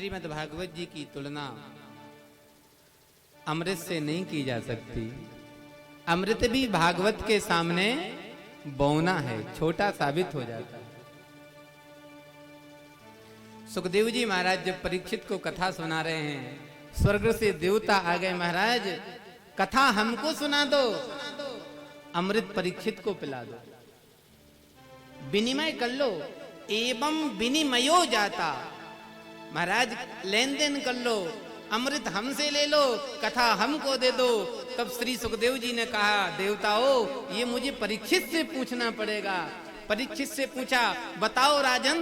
श्रीमद् भागवत जी की तुलना अमृत से नहीं की जा सकती। अमृत भी भागवत के सामने बौना है, छोटा साबित हो जाता है। सुखदेव जी महाराज जब परीक्षित को कथा सुना रहे हैं, स्वर्ग से देवता आ गए, महाराज कथा हमको सुना दो, अमृत परीक्षित को पिला दो, विनिमय कर लो। एवं विनिमयो जाता, महाराज लेन देन कर लो, अमृत हमसे ले लो, कथा हमको दे दो। तब श्री सुखदेव जी ने कहा, देवताओं ये मुझे परीक्षित से पूछना पड़ेगा। परीक्षित से पूछा, बताओ राजन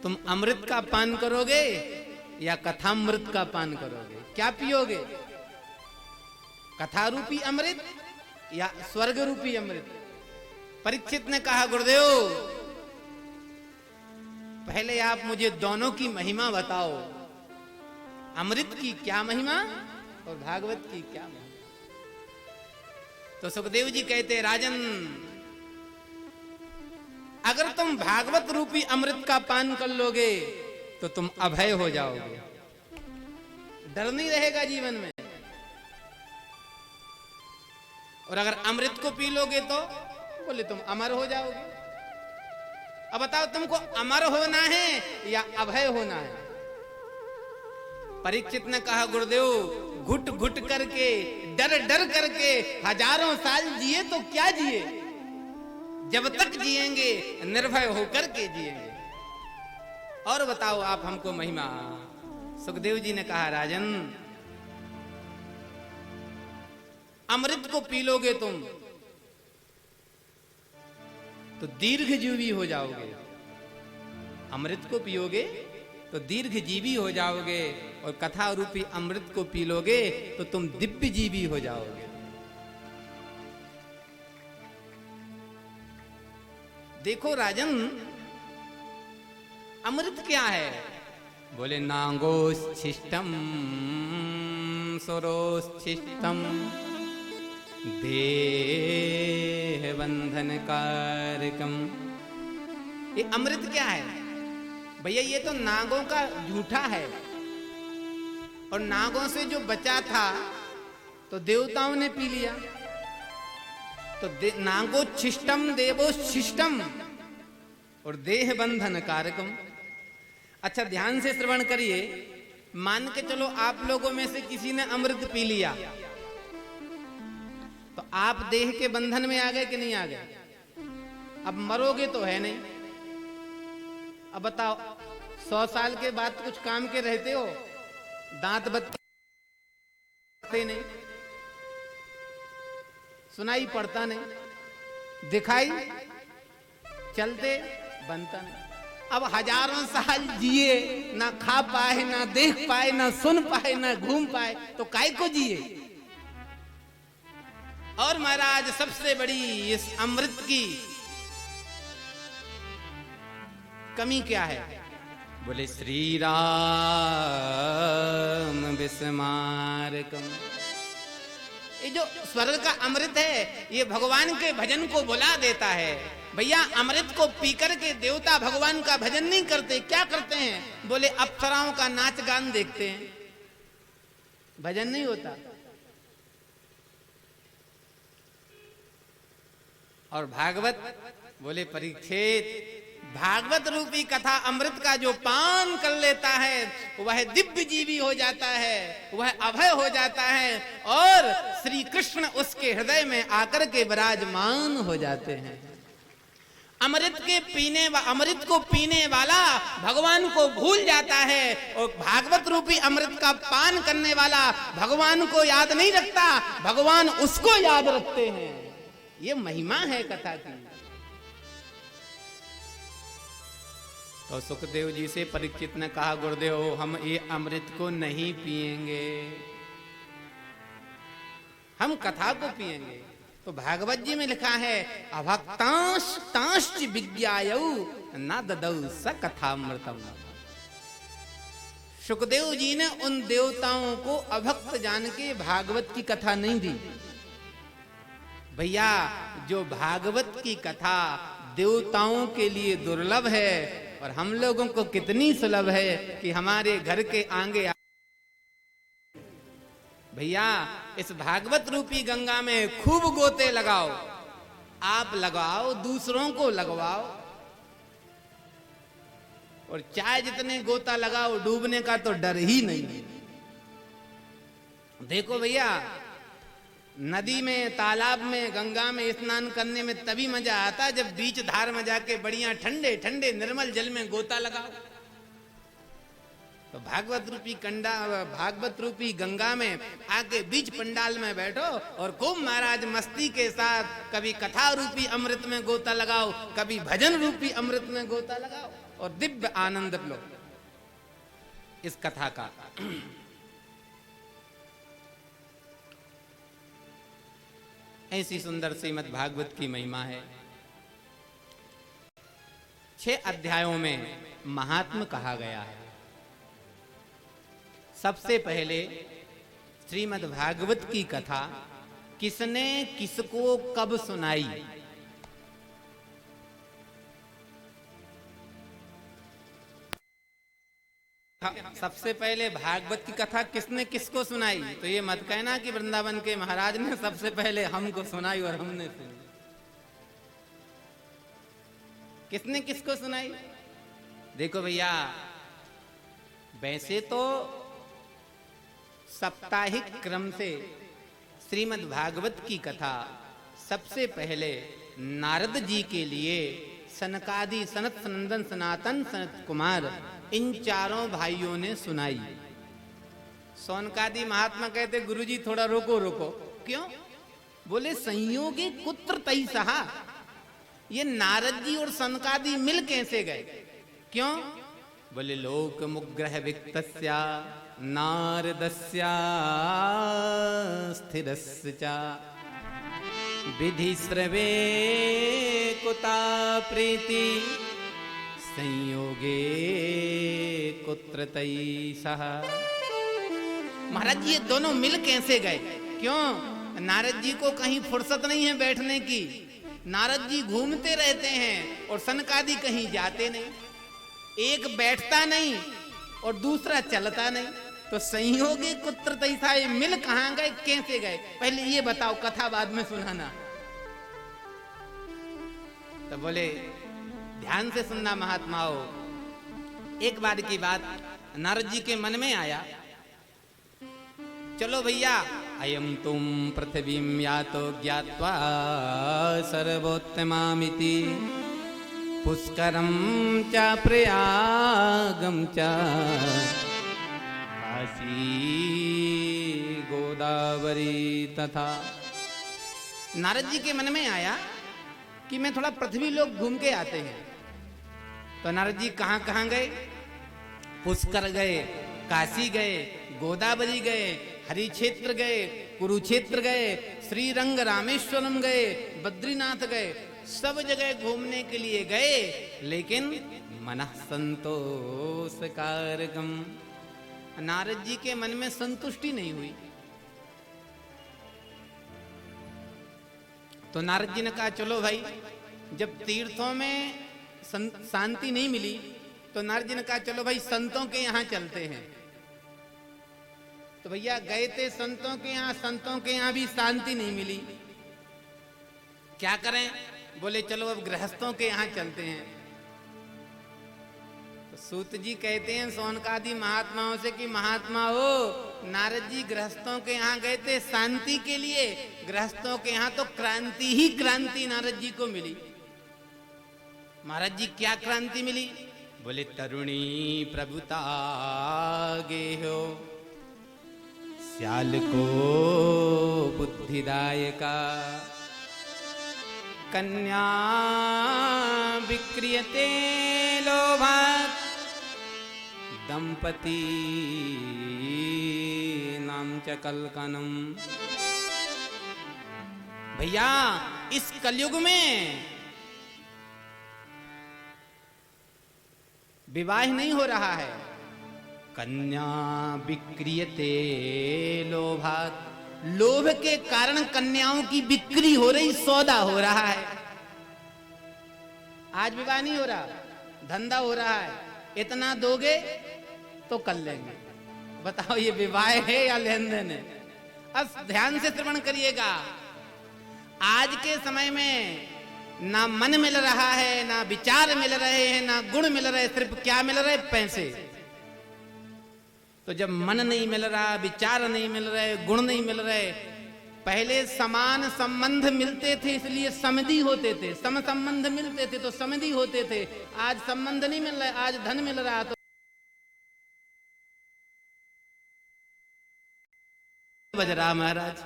तुम अमृत का पान करोगे या कथामृत का पान करोगे? क्या पियोगे, कथा रूपी अमृत या स्वर्ग रूपी अमृत? परीक्षित ने कहा, गुरुदेव पहले आप मुझे दोनों की महिमा बताओ, अमृत की क्या महिमा और भागवत की क्या महिमा? तो सुखदेव जी कहते, राजन अगर तुम भागवत रूपी अमृत का पान कर लोगे तो तुम अभय हो जाओगे, डर नहीं रहेगा जीवन में। और अगर अमृत को पी लोगे तो बोले तुम अमर हो जाओगे। अब बताओ तुमको अमर होना है या अभय होना है? परीक्षित ने कहा, गुरुदेव घुट घुट करके डर डर करके हजारों साल जिए तो क्या जिए, जब तक जिएंगे निर्भय होकर के जिएंगे। और बताओ आप हमको महिमा। सुखदेव जी ने कहा, राजन अमृत को पी लोगे तुम तो दीर्घजीवी हो जाओगे, अमृत को पियोगे तो दीर्घजीवी हो जाओगे, और कथा रूपी अमृत को पी लोगे तो तुम दिव्य जीवी हो जाओगे। देखो राजन अमृत क्या है? बोले नांगोच्छिष्टम सुरोच्छिष्टम देह बंधन कारकम। ये अमृत क्या है भैया? ये तो नागों का झूठा है, और नागों से जो बचा था तो देवताओं ने पी लिया। तो नागोच्छिष्टम देवोच्छिष्टम और देह बंधन कारकम। अच्छा ध्यान से श्रवण करिए। मान के चलो आप लोगों में से किसी ने अमृत पी लिया, तो आप देह के बंधन में आ गए कि नहीं आ गए? अब मरोगे तो है नहीं। अब बताओ 100 साल के बाद कुछ काम के रहते हो? दांत बत्ती नहीं, सुनाई पड़ता नहीं, दिखाई चलते बनता नहीं। अब हजारों साल जिए, ना खा पाए, ना देख पाए, ना सुन पाए, ना घूम पाए, तो काय को जिए? और महाराज सबसे बड़ी इस अमृत की कमी क्या है? बोले श्री राम विस्मारकम। ये जो स्वर्ग का अमृत है ये भगवान के भजन को बुला देता है। भैया अमृत को पीकर के देवता भगवान का भजन नहीं करते, क्या करते हैं? बोले अप्सराओं का नाच गान देखते हैं, भजन नहीं होता। और भागवत, बोले परीक्षित भागवत रूपी कथा अमृत का जो पान कर लेता है वह दिव्य जीवी हो जाता है, वह अभय हो जाता है, और श्री कृष्ण उसके हृदय में आकर के विराजमान हो जाते हैं। अमृत को पीने वाला भगवान को भूल जाता है, और भागवत रूपी अमृत का पान करने वाला भगवान को याद नहीं रखता, भगवान उसको याद रखते हैं। ये महिमा है कथा की। तो सुखदेव जी से परीक्षित ने कहा, गुरुदेव हम ये अमृत को नहीं पिएंगे, हम कथा को पिएंगे। तो भागवत जी में लिखा है, अभक्तांश तांश्च विज्ञायौ न ददौ स कथामृतम। सुखदेव जी ने उन देवताओं को अभक्त जान के भागवत की कथा नहीं दी। भैया जो भागवत की कथा देवताओं के लिए दुर्लभ है और हम लोगों को कितनी सुलभ है कि हमारे घर के आगे भैया इस भागवत रूपी गंगा में खूब गोते लगाओ, आप लगाओ, दूसरों को लगवाओ, और चाहे जितने गोता लगाओ डूबने का तो डर ही नहीं। देखो भैया, नदी में, तालाब में, गंगा में स्नान करने में तभी मजा आता जब बीच धार में जाके बढ़िया ठंडे ठंडे निर्मल जल में गोता लगाओ। तो भागवत रूपी गंगा में आके बीच पंडाल में बैठो और खूब महाराज मस्ती के साथ कभी कथा रूपी अमृत में गोता लगाओ, कभी भजन रूपी अमृत में गोता लगाओ और दिव्य आनंद लो इस कथा का। ऐसी सुंदर श्रीमद् भागवत की महिमा है। 6 अध्यायों में महात्म कहा गया है। सबसे पहले श्रीमद् भागवत की कथा किसने किसको कब सुनाई, सबसे पहले भागवत की कथा किसने किसको सुनाई। तो ये मत कहना कि वृंदावन के महाराज ने सबसे पहले हमको सुनाई और हमने सुनी। किसने किसको सुनाई? देखो भैया, वैसे तो साप्ताहिक क्रम से श्रीमद् भागवत की कथा सबसे पहले नारद जी के लिए सनकादि, सनत सनंदन, सनातन, सनत कुमार, इन चारों भाइयों ने सुनाई। सौनकादि महात्मा कहते गुरुजी थोड़ा रोको रोको। क्यों? बोले संयोगी कुत्र तई सहा, ये नारद जी और सनकादि मिल कैसे गए? क्यों? बोले लोक मुग्रह विक्तस्या नारदस्या स्थिरस्य च विधि स्रवे कुता प्रीति संयोगे कुत्र तई सह। महाराज जी ये दोनों मिल कैसे गए? क्यों? नारद जी को कहीं फुर्सत नहीं है बैठने की, नारद जी घूमते रहते हैं और सनकादि कहीं जाते नहीं, एक बैठता नहीं और दूसरा चलता नहीं। तो संयोगी कुत्र तई सह, ये मिल कहां गए, कैसे गए? पहले ये बताओ, कथा बाद में सुनाना। तो बोले ध्यान से सुनना महात्माओं। एक बार की बात नारद जी के मन में आया, चलो भैया अयम तुम पृथ्वीं यातो ज्ञात्वा सर्वोत्तमामिति पुष्करम च प्रयागम च काशी गोदावरी तथा। नारद जी के मन में आया कि मैं थोड़ा पृथ्वी लोग घूम के आते हैं। तो नारद जी कहां कहां गए? पुष्कर गए, काशी गए, गोदावरी गए, हरि क्षेत्र गए, कुरुक्षेत्र गए, श्रीरंग रामेश्वरम गए, बद्रीनाथ गए, सब जगह घूमने के लिए गए, लेकिन मनः संतोष कारकम, नारद जी के मन में संतुष्टि नहीं हुई। तो नारद जी ने कहा चलो भाई, जब तीर्थों में शांति नहीं मिली तो नारद जी ने कहा चलो भाई संतों के यहां चलते हैं। तो भैया गए थे संतों के यहां, संतों के यहां भी शांति नहीं मिली, क्या करें? बोले चलो अब गृहस्थों के यहां चलते हैं। तो सूत जी कहते हैं सौनकादि महात्माओं से कि महात्माओं, नारद जी गृहस्थों के यहां गए थे शांति के लिए, गृहस्थों के यहां तो क्रांति ही क्रांति नारद जी को मिली। महाराज जी क्या क्रांति मिली? बोले तरुणी प्रभुता गेहो श्याल को बुद्धिदायका कन्या विक्रियते लोभात् दंपति नाम च कलकनम। भैया इस कलयुग में विवाह नहीं हो रहा है, कन्या विक्रियते लोभात्, लोभ के कारण कन्याओं की बिक्री हो रही, सौदा हो रहा है। आज विवाह नहीं हो रहा, धंधा हो रहा है, इतना दोगे तो कर लेंगे। बताओ ये विवाह है या लेन देन है? अब ध्यान से श्रवण करिएगा। आज के समय में ना मन मिल रहा है, ना विचार मिल रहे हैं, ना गुण मिल रहे, सिर्फ क्या मिल रहे? पैसे। तो जब मन नहीं मिल रहा, विचार नहीं मिल रहे, गुण नहीं मिल रहे, पहले समान संबंध मिलते थे इसलिए समधि होते थे, सम संबंध मिलते थे तो समधि होते थे। आज संबंध नहीं मिल रहा, आज धन मिल रहा तो बज रहा। महाराज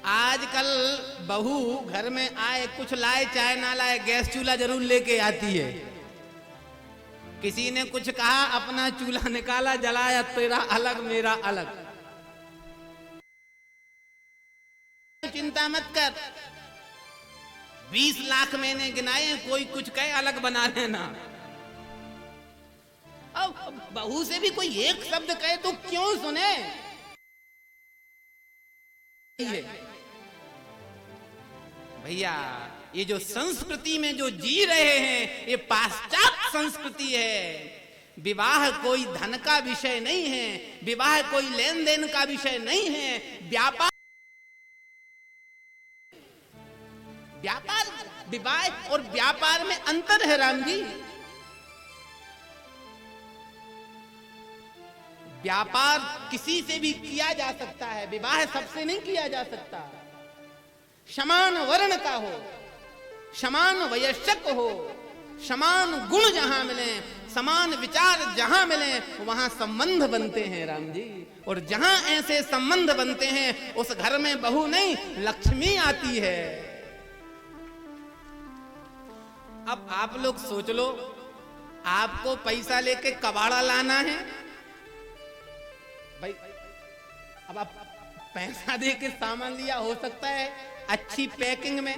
आजकल बहू घर में आए, कुछ लाए चाहे ना लाए, गैस चूल्हा जरूर लेके आती है। किसी ने कुछ कहा, अपना चूल्हा निकाला, जलाया, तेरा अलग मेरा अलग। चिंता मत कर, 20 लाख मैंने गिनाए, कोई कुछ कहे अलग बना लेना। अब बहू से भी कोई एक शब्द कहे तो क्यों सुने? भैया ये जो संस्कृति में जो जी रहे हैं, ये पाश्चात्य संस्कृति है। विवाह कोई धन का विषय नहीं है, विवाह कोई लेन देन का विषय नहीं है, व्यापार विवाह और व्यापार में अंतर है राम जी। व्यापार किसी से भी किया जा सकता है, विवाह सबसे नहीं किया जा सकता। समान वर्ण का हो, समान वयस्क हो, समान गुण जहां मिले, समान विचार जहां मिले, वहां संबंध बनते हैं राम जी। और जहां ऐसे संबंध बनते हैं उस घर में बहू नहीं लक्ष्मी आती है। अब आप लोग सोच लो, आपको पैसा लेके कबाड़ा लाना है भाई, अब आप पैसा दे के सामान लिया, हो सकता है अच्छी पैकिंग में,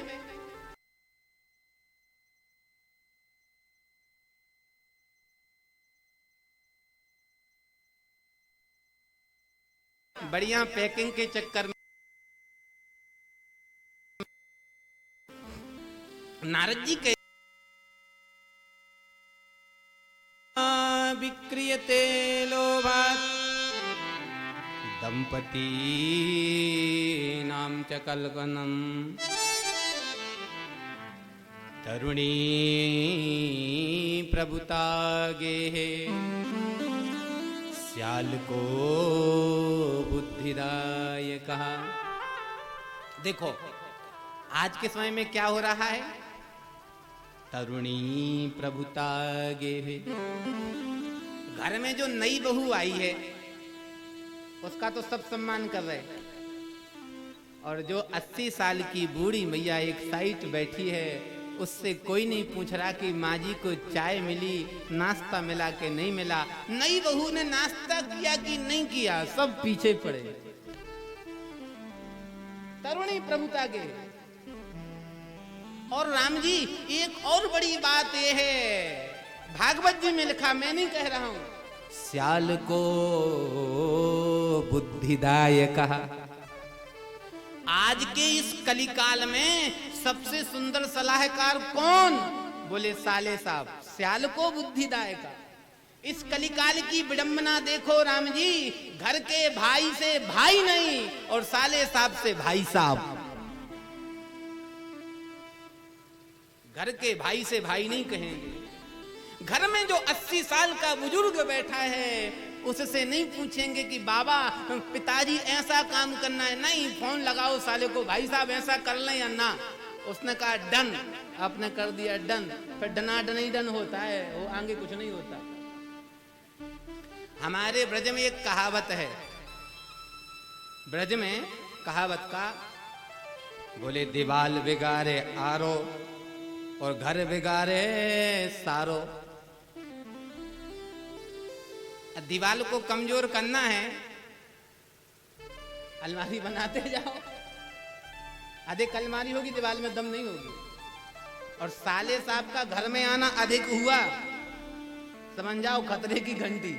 बढ़िया पैकिंग के चक्कर में नारद जी के विक्रियते लोभात् दंपती नाम च कल्पनम तरुणी प्रभुता गेहे स्याल को बुद्धिदाय कहा। देखो आज के समय में क्या हो रहा है, तरुणी प्रभुता गेहे। घर में जो नई बहू आई है उसका तो सब सम्मान कर रहे, और जो 80 साल की बूढ़ी मैया एक साइड बैठी है उससे कोई नहीं पूछ रहा कि माँ जी को चाय मिली, नाश्ता मिला कि नहीं मिला, नई बहू ने नाश्ता किया कि नहीं किया, सब पीछे पड़े। तरुणी प्रभुता के। और राम जी एक और बड़ी बात यह है, भागवत जी में लिखा, मैं नहीं कह रहा हूं, स्याल को बुद्धिदाय कहा। आज के इस कलिकाल में सबसे सुंदर सलाहकार कौन? बोले साले साहब, स्याल को बुद्धिदाय का। इस कलिकाल की विडंबना देखो राम जी, घर के भाई से भाई नहीं और साले साहब से भाई साहब। घर के भाई से भाई नहीं कहेंगे। घर में जो 80 साल का बुजुर्ग बैठा है उससे नहीं पूछेंगे कि बाबा पिताजी ऐसा काम करना है, नहीं फोन लगाओ साले को, भाई साहब ऐसा कर लें या ना। उसने कहा डन, आपने कर दिया डन, फिर डना डन ही डन होता है, वो आगे कुछ नहीं होता। हमारे ब्रज में एक कहावत है, ब्रज में कहावत का, बोले दीवाल बिगाड़े आरो और घर बिगाड़े सारो। दीवाल को कमजोर करना है, अलमारी बनाते जाओ, अधिक अलमारी होगी दीवाल में दम नहीं होगी। और साले साहब का घर में आना अधिक हुआ, समझ जाओ खतरे की घंटी।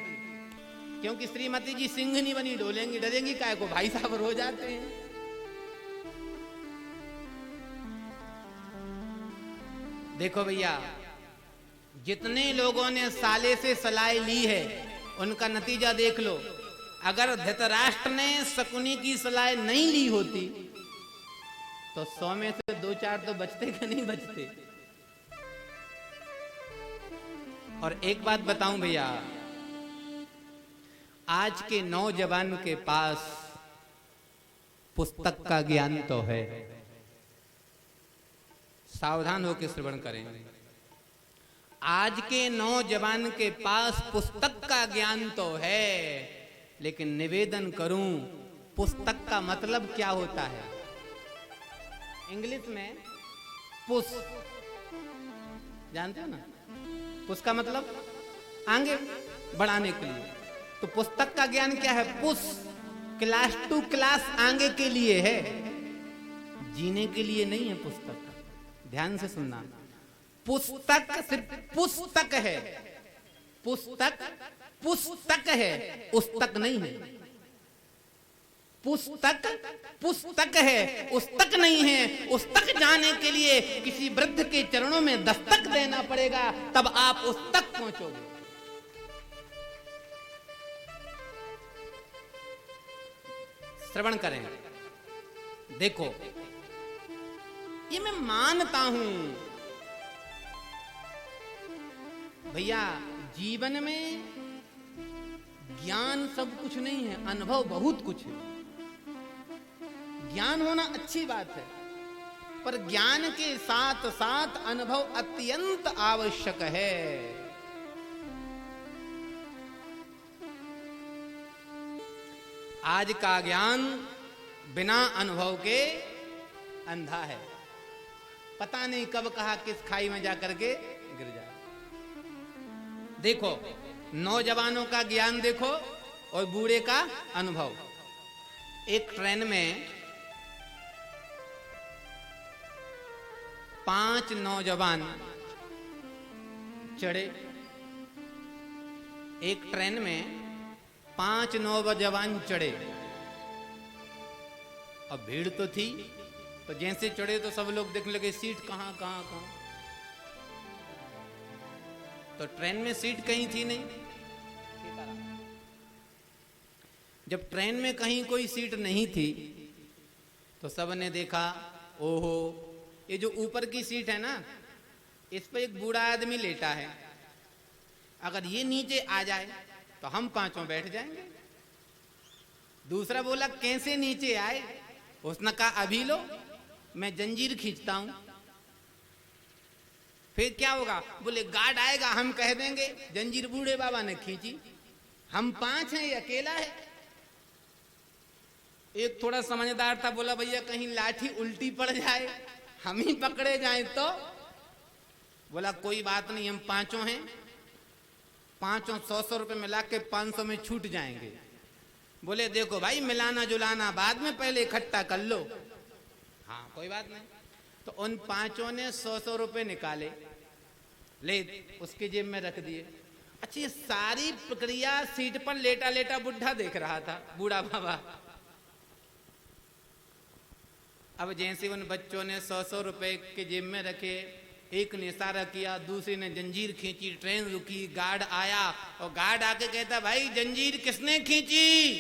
क्योंकि श्रीमती जी सिंह नहीं बनी, डोलेंगी, डरेंगी काय को, भाई साहब रो जाते हैं। देखो भैया, जितने लोगों ने साले से सलाह ली है उनका नतीजा देख लो। अगर धृतराष्ट्र ने शकुनी की सलाह नहीं ली होती तो 100 में से 2-4 तो बचते कि नहीं बचते। और एक बात बताऊं भैया, आज के नौजवान के पास पुस्तक का ज्ञान तो है, सावधान होकर श्रवण करें। आज के नौजवान के पास पुस्तक का ज्ञान तो है, लेकिन निवेदन करूं, पुस्तक का मतलब क्या होता है? इंग्लिश में पुश, जानते हो ना? पुश का मतलब आगे बढ़ाने के लिए। तो पुस्तक का ज्ञान क्या है? पुश, क्लास टू क्लास आगे के लिए है, जीने के लिए नहीं है पुस्तक। ध्यान से सुनना, पुस्तक सिर्फ पुस्तक है, पुस्तक पुस्तक है, उस्तक नहीं है। पुस्तक पुस्तक है, उस्तक नहीं है। उस्तक जाने के लिए किसी वृद्ध के चरणों में दस्तक देना पड़ेगा, तब आप उस तक पहुंचोगे। श्रवण करें, देखो, ये मैं मानता हूं भैया, जीवन में ज्ञान सब कुछ नहीं है, अनुभव बहुत कुछ है। ज्ञान होना अच्छी बात है, पर ज्ञान के साथ साथ अनुभव अत्यंत आवश्यक है। आज का ज्ञान बिना अनुभव के अंधा है, पता नहीं कब कहा किस खाई में जाकर के गिर जाए। देखो, नौजवानों का ज्ञान देखो और बूढ़े का अनुभव। एक ट्रेन में 5 नौजवान चढ़े। एक ट्रेन में 5 नौजवान चढ़े। अब भीड़ तो थी, तो जैसे चढ़े तो सब लोग देखने लगे सीट कहां कहां कहां। तो ट्रेन में सीट कहीं थी नहीं। जब ट्रेन में कहीं कोई सीट नहीं थी तो सबने देखा, ओहो, ये जो ऊपर की सीट है ना, इस पे एक बूढ़ा आदमी लेटा है, अगर ये नीचे आ जाए तो हम 5 बैठ जाएंगे। दूसरा बोला, कैसे नीचे आए? उसने कहा, अभी लो, मैं जंजीर खींचता हूं। फिर क्या होगा? बोले, गार्ड आएगा, हम कह देंगे जंजीर बूढ़े बाबा ने खींची, हम 5 हैं, ये अकेला है। एक थोड़ा समझदार था, बोला, भैया कहीं लाठी उल्टी पड़ जाए, हम ही पकड़े जाएं तो? बोला, कोई बात नहीं, हम 5 हैं, 5 100 रुपए मिला के 500 में छूट जाएंगे। बोले, देखो भाई, मिलाना जुलाना बाद में, पहले इकट्ठा कर लो। हाँ, कोई बात नहीं। तो उन 5 ने 100 रुपए निकाले, ले उसके जेब में रख दिए। अच्छा, ये सारी प्रक्रिया सीट पर लेटा लेटा बुढ़ा देख रहा था, बूढ़ा बाबा। अब जैसे उन बच्चों ने 100 रुपए के जेब में रखे, एक ने इशारा किया, दूसरे ने जंजीर खींची, ट्रेन रुकी, गार्ड आया और गार्ड आके कहता, भाई जंजीर किसने खींची?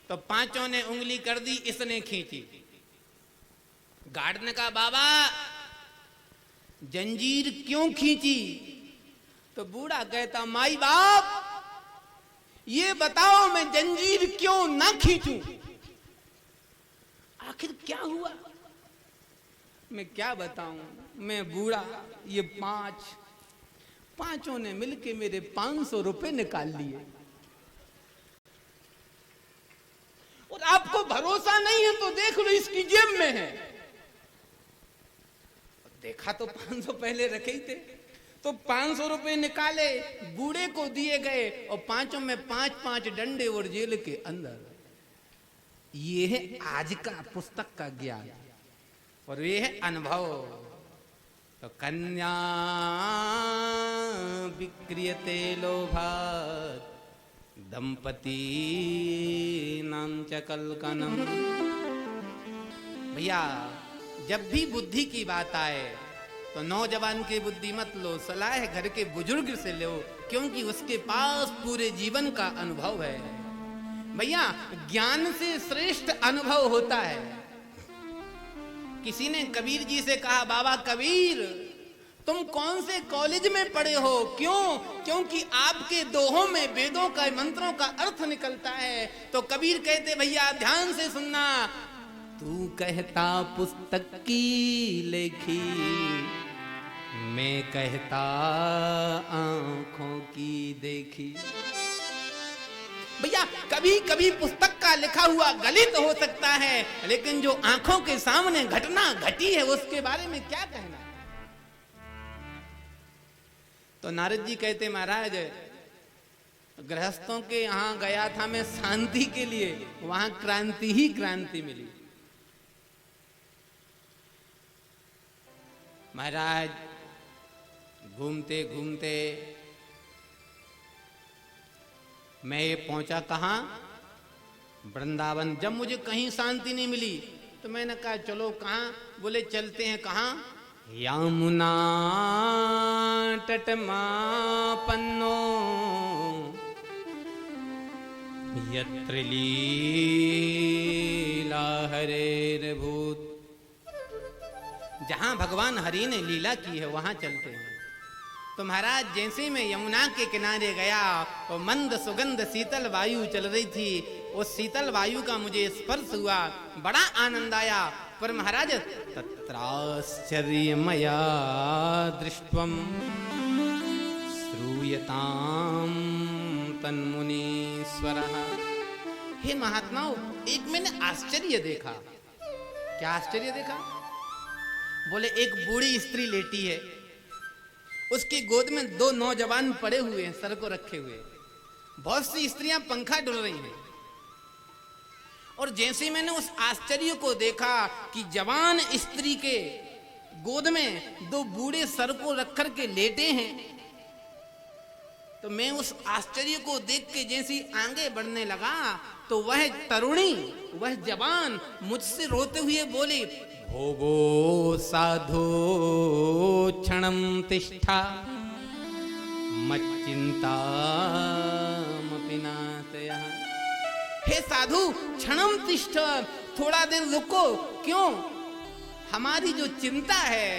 तो 5 ने उंगली कर दी, इसने खींची। गार्ड ने कहा, बाबा जंजीर क्यों खींची? तो बूढ़ा कहता, माई बाप, ये बताओ मैं जंजीर क्यों ना खींचूं? आखिर क्या हुआ? मैं क्या बताऊं, मैं बूढ़ा, ये 5 ने मिलके मेरे 500 रुपए निकाल लिए। और आपको भरोसा नहीं है तो देख लो, इसकी जेब में है। देखा तो 500 पहले रखे ही थे, तो 500 रुपए निकाले, बूढ़े को दिए गए और 5 में 5 डंडे और जेल के अंदर। ये है आज का पुस्तक का ज्ञान और ये है अनुभव। तो कन्या विक्रियते लोभात् दंपती नाम च कलकनम। भैया, जब भी बुद्धि की बात आए तो नौजवान की बुद्धि मत लो, सलाह घर के बुजुर्ग से लो, क्योंकि उसके पास पूरे जीवन का अनुभव है। भैया ज्ञान से श्रेष्ठ अनुभव होता है। किसी ने कबीर जी से कहा, बाबा कबीर तुम कौन से कॉलेज में पढ़े हो? क्यों? क्योंकि आपके दोहों में वेदों का मंत्रों का अर्थ निकलता है। तो कबीर कहते, भैया ध्यान से सुनना, तू कहता पुस्तक की लेखी, मैं कहता आंखों की देखी। भैया कभी कभी पुस्तक का लिखा हुआ गलत हो सकता है, लेकिन जो आंखों के सामने घटना घटी है उसके बारे में क्या कहना। तो नारद जी कहते, महाराज गृहस्थों के यहां गया था मैं शांति के लिए, वहां क्रांति ही क्रांति मिली। महाराज घूमते घूमते मैं ये पहुंचा कहां? वृंदावन। जब मुझे कहीं शांति नहीं मिली तो मैंने कहा चलो कहां? बोले चलते हैं। कहां? यमुना तटमापन्नो यत्र लीला हरेर्भूत। जहां भगवान हरि ने लीला की है वहां चलते हैं। तो महाराज जैसे मैं यमुना के किनारे गया और मंद सुगंध शीतल वायु चल रही थी, उस शीतल वायु का मुझे स्पर्श हुआ, बड़ा आनंद आया। पर महाराज तत्राश्चर्यमया दृष्ट्वम श्रूयताम तन्मुनीश्वरः। हे महात्माओं, एक मैंने आश्चर्य देखा। क्या आश्चर्य देखा? बोले एक बूढ़ी स्त्री लेटी है, उसकी गोद में दो नौजवान पड़े हुए हैं, सर को रखे हुए। बहुत सी स्त्रियां पंखा डुल रही हैं। और जैसे मैंने उस आश्चर्य को देखा कि जवान स्त्री के गोद में दो बूढ़े सर को रख कर के लेटे हैं, तो मैं उस आश्चर्य को देख के जैसे आगे बढ़ने लगा तो वह तरुणी, वह जवान मुझसे रोते हुए बोली, भोगो साधो क्षणं तिष्ठा मच्चिंतामपि नाशयः। हे साधु क्षणं तिष्ठ, थोड़ा देर रुको। क्यों? हमारी जो चिंता है,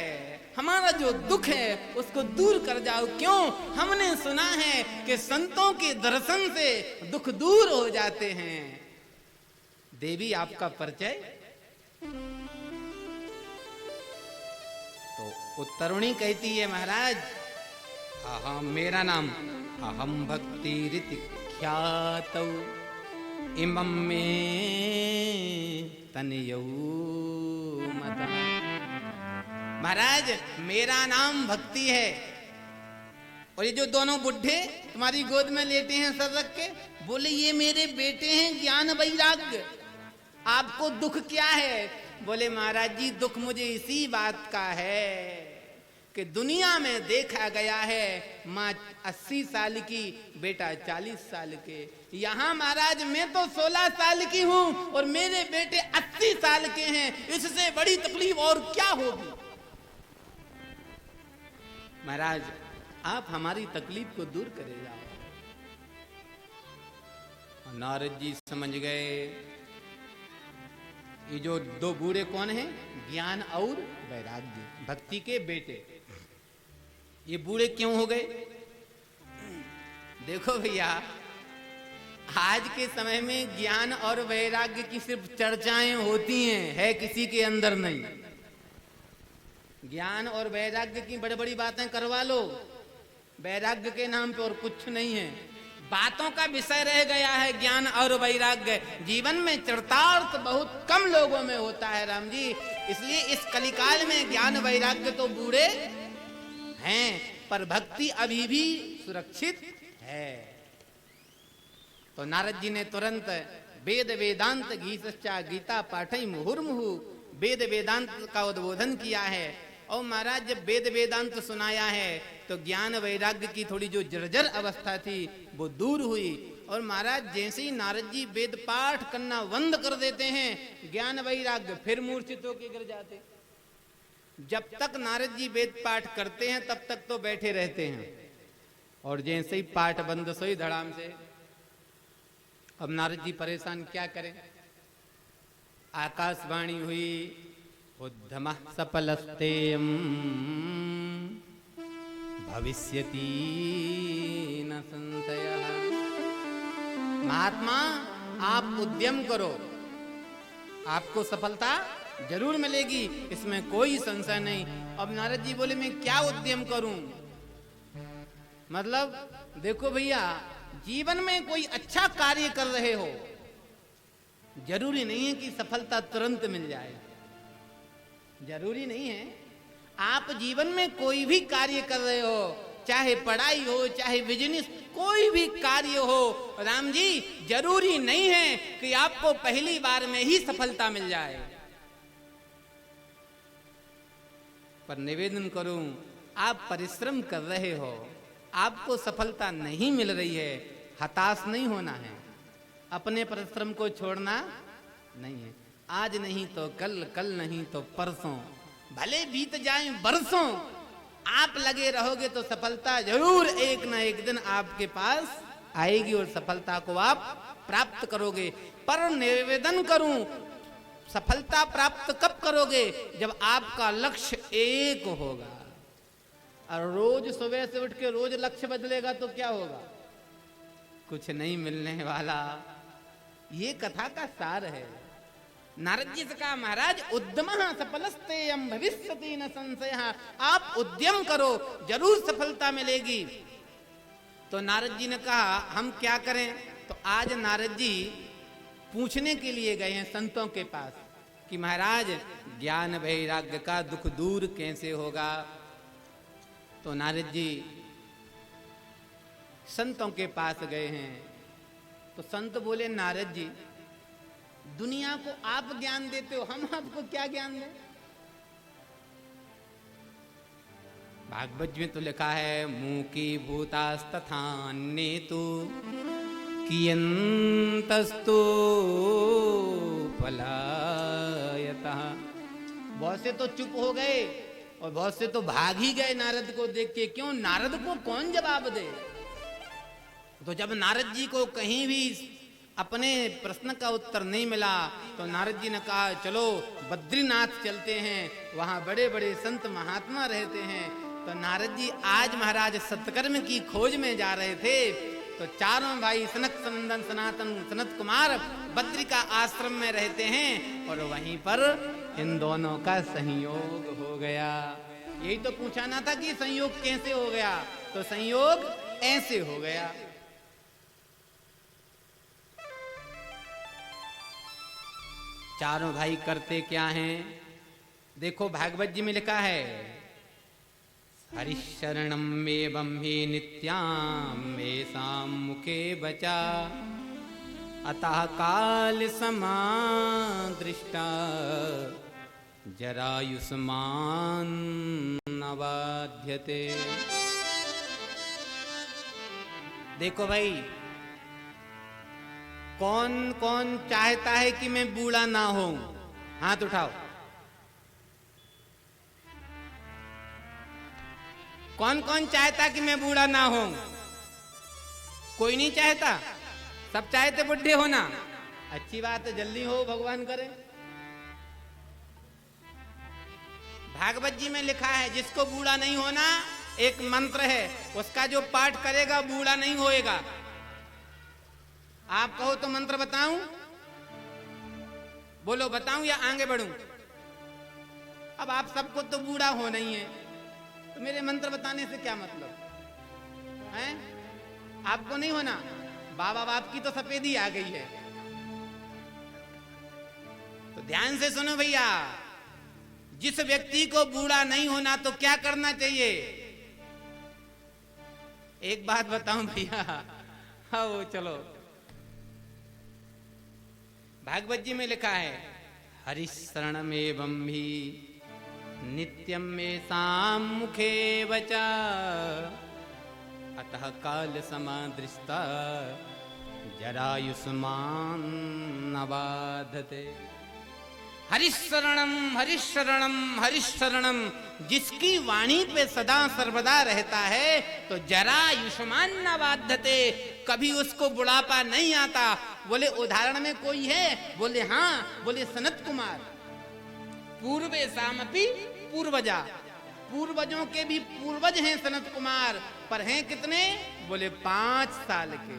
हमारा जो दुख है उसको दूर कर जाओ। क्यों? हमने सुना है कि संतों के दर्शन से दुख दूर हो जाते हैं। देवी आपका परिचय? तो उत्तरुणी कहती है, महाराज अहम, मेरा नाम अहम भक्ति रीति ख्यातौ इमं में तनयौ मतः। महाराज मेरा नाम भक्ति है। और ये जो दोनों बुढ़े तुम्हारी गोद में लेटे हैं सर रख के, बोले ये मेरे बेटे हैं ज्ञान वैराग्य। आपको दुख क्या है? बोले महाराज जी दुख मुझे इसी बात का है कि दुनिया में देखा गया है माँ 80 साल की, बेटा 40 साल के। यहाँ महाराज मैं तो 16 साल की हूँ और मेरे बेटे 80 साल के हैं। इससे बड़ी तकलीफ और क्या होगी? महाराज आप हमारी तकलीफ को दूर करे जाओ। नारद जी समझ गए ये जो दो बूढ़े कौन हैं? ज्ञान और वैराग्य, भक्ति के बेटे। ये बूढ़े क्यों हो गए? देखो भैया आज के समय में ज्ञान और वैराग्य की सिर्फ चर्चाएं होती हैं, है किसी के अंदर नहीं। ज्ञान और वैराग्य की बड़ी बड़ी बातें करवा लो, वैराग्य के नाम पे और कुछ नहीं है। बातों का विषय रह गया है ज्ञान और वैराग्य। जीवन में चरितार्थ बहुत कम लोगों में होता है राम जी। इसलिए इस कलिकाल में ज्ञान वैराग्य तो बूढ़े हैं, पर भक्ति अभी भी सुरक्षित है। तो नारद जी ने तुरंत वेद वेदांत गीता गीता पाठई मुहुर्मुहु वेद वेदांत का उद्बोधन किया है। और महाराज जब वेद वेदांत सुनाया है तो ज्ञान वैराग्य की थोड़ी जो जर्जर अवस्था थी वो दूर हुई। और महाराज जैसे ही नारद जी वेद पाठ करना बंद कर देते हैं, ज्ञान वैराग्य फिर मूर्छित होकर गिर जाते। जब तक नारद जी वेद पाठ करते हैं तब तक तो बैठे रहते हैं, और जैसे ही पाठ बंद सोई धड़ाम से। अब नारद जी परेशान, क्या करें। आकाशवाणी हुई, उद्धमः सफलस्तेयं भविष्यति न संशयः। महात्मा आप उद्यम करो, आपको सफलता जरूर मिलेगी, इसमें कोई संशय नहीं। अब नारद जी बोले मैं क्या उद्यम करूं। मतलब देखो भैया, जीवन में कोई अच्छा कार्य कर रहे हो, जरूरी नहीं है कि सफलता तुरंत मिल जाए, जरूरी नहीं है। आप जीवन में कोई भी कार्य कर रहे हो, चाहे पढ़ाई हो, चाहे बिजनेस, कोई भी कार्य हो, राम जी जरूरी नहीं है कि आपको पहली बार में ही सफलता मिल जाए। पर निवेदन करूं, आप परिश्रम कर रहे हो, आपको सफलता नहीं मिल रही है, हताश नहीं होना है, अपने परिश्रम को छोड़ना नहीं है। आज नहीं तो कल, कल नहीं तो परसों, भले बीत जाएं बरसों, आप लगे रहोगे तो सफलता जरूर एक ना एक दिन आपके पास आएगी और सफलता को आप प्राप्त करोगे। पर निवेदन करूं, सफलता प्राप्त कब करोगे, जब आपका लक्ष्य एक होगा। और रोज सुबह से उठ के रोज लक्ष्य बदलेगा तो क्या होगा, कुछ नहीं मिलने वाला। ये कथा का सार है। नारद जी से कहा, महाराज उद्यमः सफलस्तेयं भविष्यति न संशयः, आप उद्यम करो जरूर सफलता मिलेगी। तो नारद जी ने कहा हम क्या करें। तो आज नारद जी पूछने के लिए गए हैं संतों के पास कि महाराज ज्ञान वैराग्य का दुख दूर कैसे होगा। तो नारद जी संतों के पास गए हैं। तो संत बोले, नारद जी दुनिया को आप ज्ञान देते हो, हम आपको क्या ज्ञान दें। भागवत में तो लिखा है, मूकी भूतास्तथान्येतु कियन्तस्तु पलायतः। बहुत से तो चुप हो गए और बहुत से तो भाग ही गए नारद को देख के। क्यों, नारद को कौन जवाब दे। तो जब नारद जी को कहीं भी अपने प्रश्न का उत्तर नहीं मिला तो नारद जी ने कहा चलो बद्रीनाथ चलते हैं, वहां बड़े बड़े संत महात्मा रहते हैं। तो नारद जी आज महाराज सत्कर्म की खोज में जा रहे थे। तो चारों भाई सनक सनंदन सनातन सनत कुमार बद्री का आश्रम में रहते हैं और वहीं पर इन दोनों का संयोग हो गया। यही तो पूछाना था कि संयोग कैसे हो गया। तो संयोग ऐसे हो गया। चारों भाई करते क्या हैं, देखो भागवत जी में लिखा है, हरिशरणम एवं ही नित्याम मेषाम मुखे बचा अतः काल समादृष्टा जरायुष्मान नवाध्यते। देखो भाई, कौन कौन चाहता है कि मैं बूढ़ा ना हूं, हाथ उठाओ। कौन कौन चाहता कि मैं बूढ़ा ना हूं। कोई नहीं चाहता, सब चाहते बुढ़े होना। अच्छी बात है, जल्दी हो भगवान करे। भागवत जी में लिखा है जिसको बूढ़ा नहीं होना, एक मंत्र है, उसका जो पाठ करेगा बूढ़ा नहीं होएगा। आप कहो तो मंत्र बताऊं, बोलो बताऊं या आगे बढ़ूं। अब आप सबको तो बूढ़ा होना ही है, तो मेरे मंत्र बताने से क्या मतलब है। आपको नहीं होना, बाबा बाप की तो सफेदी आ गई है। तो ध्यान से सुनो भैया, जिस व्यक्ति को बूढ़ा नहीं होना तो क्या करना चाहिए। एक बात बताऊं भैया, हाँ वो चलो, भागवत जी में लिखा है, हरिशरणमेवं ही नित्यं मेषां मुखे वचा अतः काल समादृष्टा जरायुष्मान नवाधते। हरिशरणम हरिशरणम हरिशरणम, जिसकी वाणी पे सदा सर्वदा रहता है तो जरा युष्मान न बाध्यते, कभी उसको बुढ़ापा नहीं आता। बोले उदाहरण में कोई है? बोले हाँ, बोले सनत कुमार। पूर्वे सामपि पूर्वजा, पूर्वजों के भी पूर्वज हैं सनत कुमार, पर हैं कितने? बोले 5 साल के।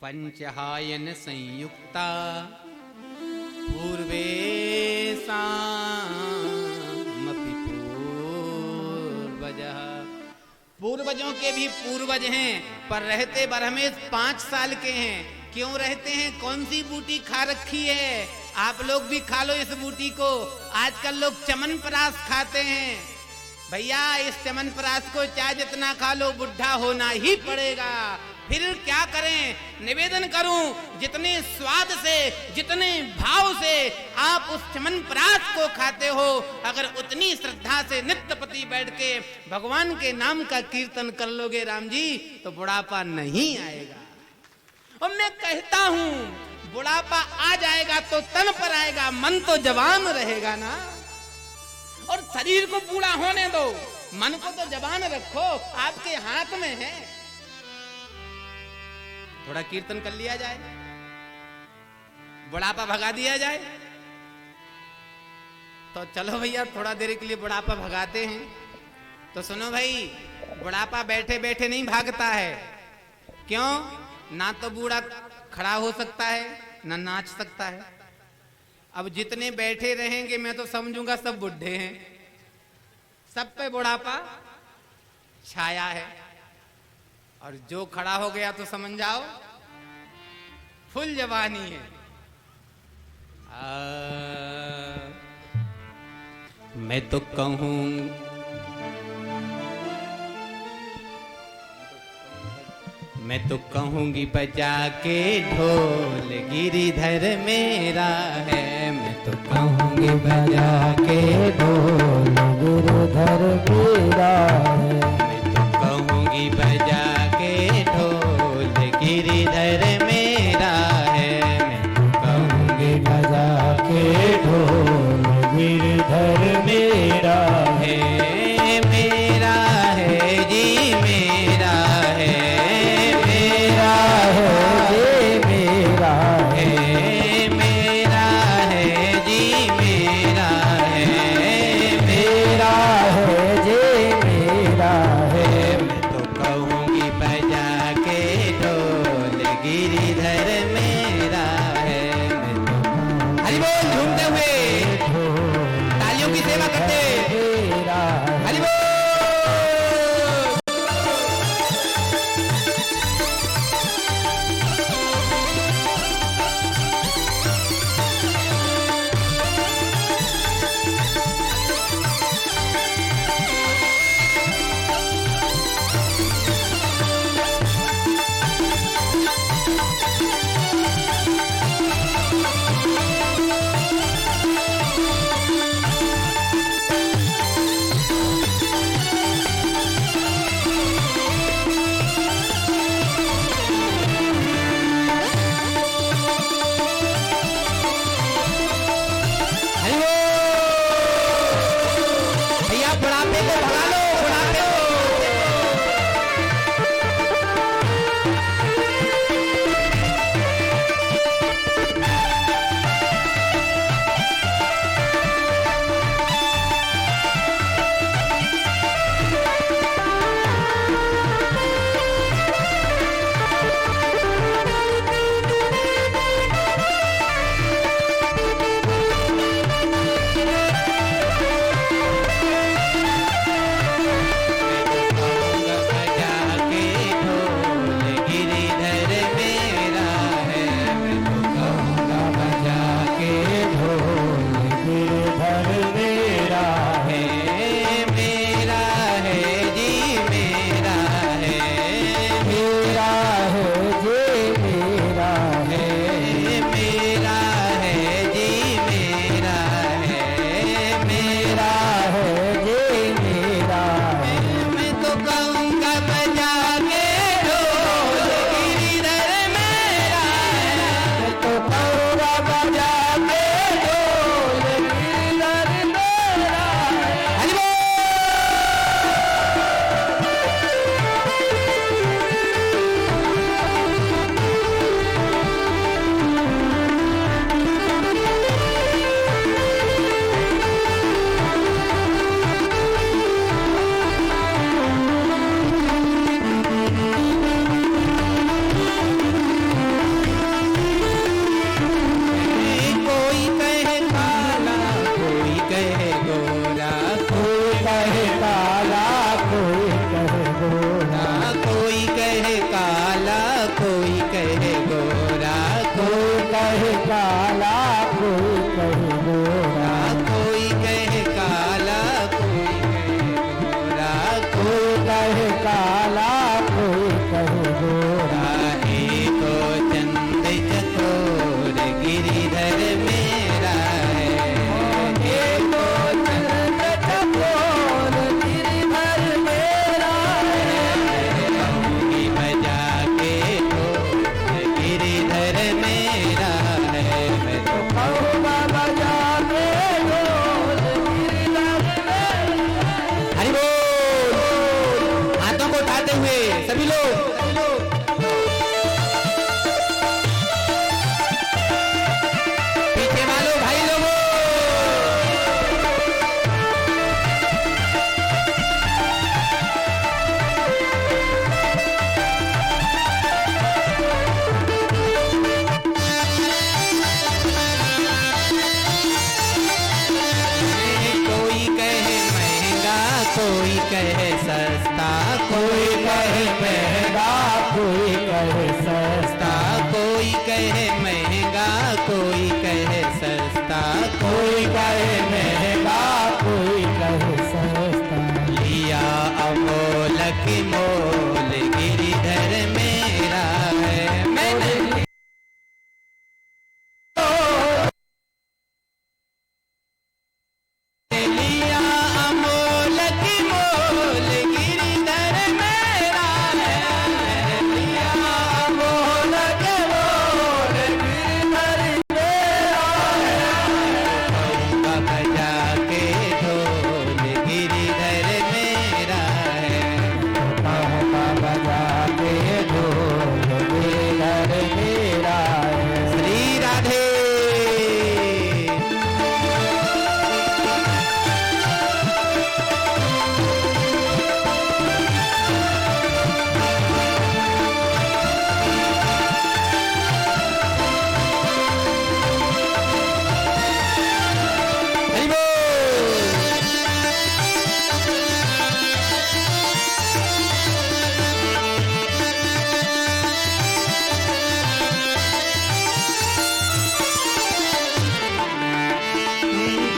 पंचहायन संयुक्ता पूर्वे सामपि पूर्वजः, पूर्वजों के भी पूर्वज हैं, पर रहते बरहमेश 5 साल के हैं। क्यों रहते हैं? कौन सी बूटी खा रखी है? आप लोग भी खा लो इस बूटी को। आजकल लोग चमनप्राश खाते हैं। भैया इस चमनप्राश को चाहे जितना खा लो, बुढ़ा होना ही पड़ेगा। फिर क्या करें? निवेदन करूं, जितने स्वाद से, जितने भाव से आप उस चमनप्राश को खाते हो, अगर उतनी श्रद्धा से नित्यपति बैठ के भगवान के नाम का कीर्तन कर लोगे राम जी, तो बुढ़ापा नहीं आएगा। और मैं कहता हूं बुढ़ापा आ जाएगा तो तन पर आएगा, मन तो जवान रहेगा ना। और शरीर को बूढ़ा होने दो, मन को तो जवान रखो, आपके हाथ में है। थोड़ा कीर्तन कर लिया जाए, बुढ़ापा भगा दिया जाए। तो चलो भैया थोड़ा देर के लिए बुढ़ापा भगाते हैं। तो सुनो भाई, बुढ़ापा बैठे बैठे नहीं भागता है। क्यों? ना तो बूढ़ा खड़ा हो सकता है, ना नाच सकता है। अब जितने बैठे रहेंगे मैं तो समझूंगा सब बुढ़े हैं, सब पे बुढ़ापा छाया है। और जो खड़ा हो गया तो समझ जाओ फुल जवानी है। मैं तो कहूं मैं तो कहूंगी बजा के ढोल गिरिधर मेरा है। मैं तो कहूंगी बजा के ढोल गिरिधर मेरा है। मैं तो कहूंगी बजा के ढोल गिरिधर मेरा है। मैं तो कहूंगी बजा के ढोल गिरिधर मेरा है। मेरा है जी मेरा है, मेरा है जी मेरा है, मेरा है जी मेरा है, मेरा है जी मेरा है। मैं तो कहूंगी बजा के ढोल गिरिधर मेरा है। मैं तो हरि बोल झूमते हुए तालियों की सेवा करते हरि बोल। कहे सस्ता, कोई कहे महंगा, कोई कहे सस्ता, कोई कहे महंगा, कोई कहे सस्ता, कोई कहे महंगा, कोई कहे सस्ता। लिया अमोलक मोल गिरिधर मेरा है, मैंने लिया अमोलक मोल गिरिधर मेरा है, लिया अमोलक मोल गिरिधर मेरा है। बजा के ढोल गिरिधर मेरा है, बजा के ढोल गिरिधर मेरा है। श्री राधे। हरि बोल।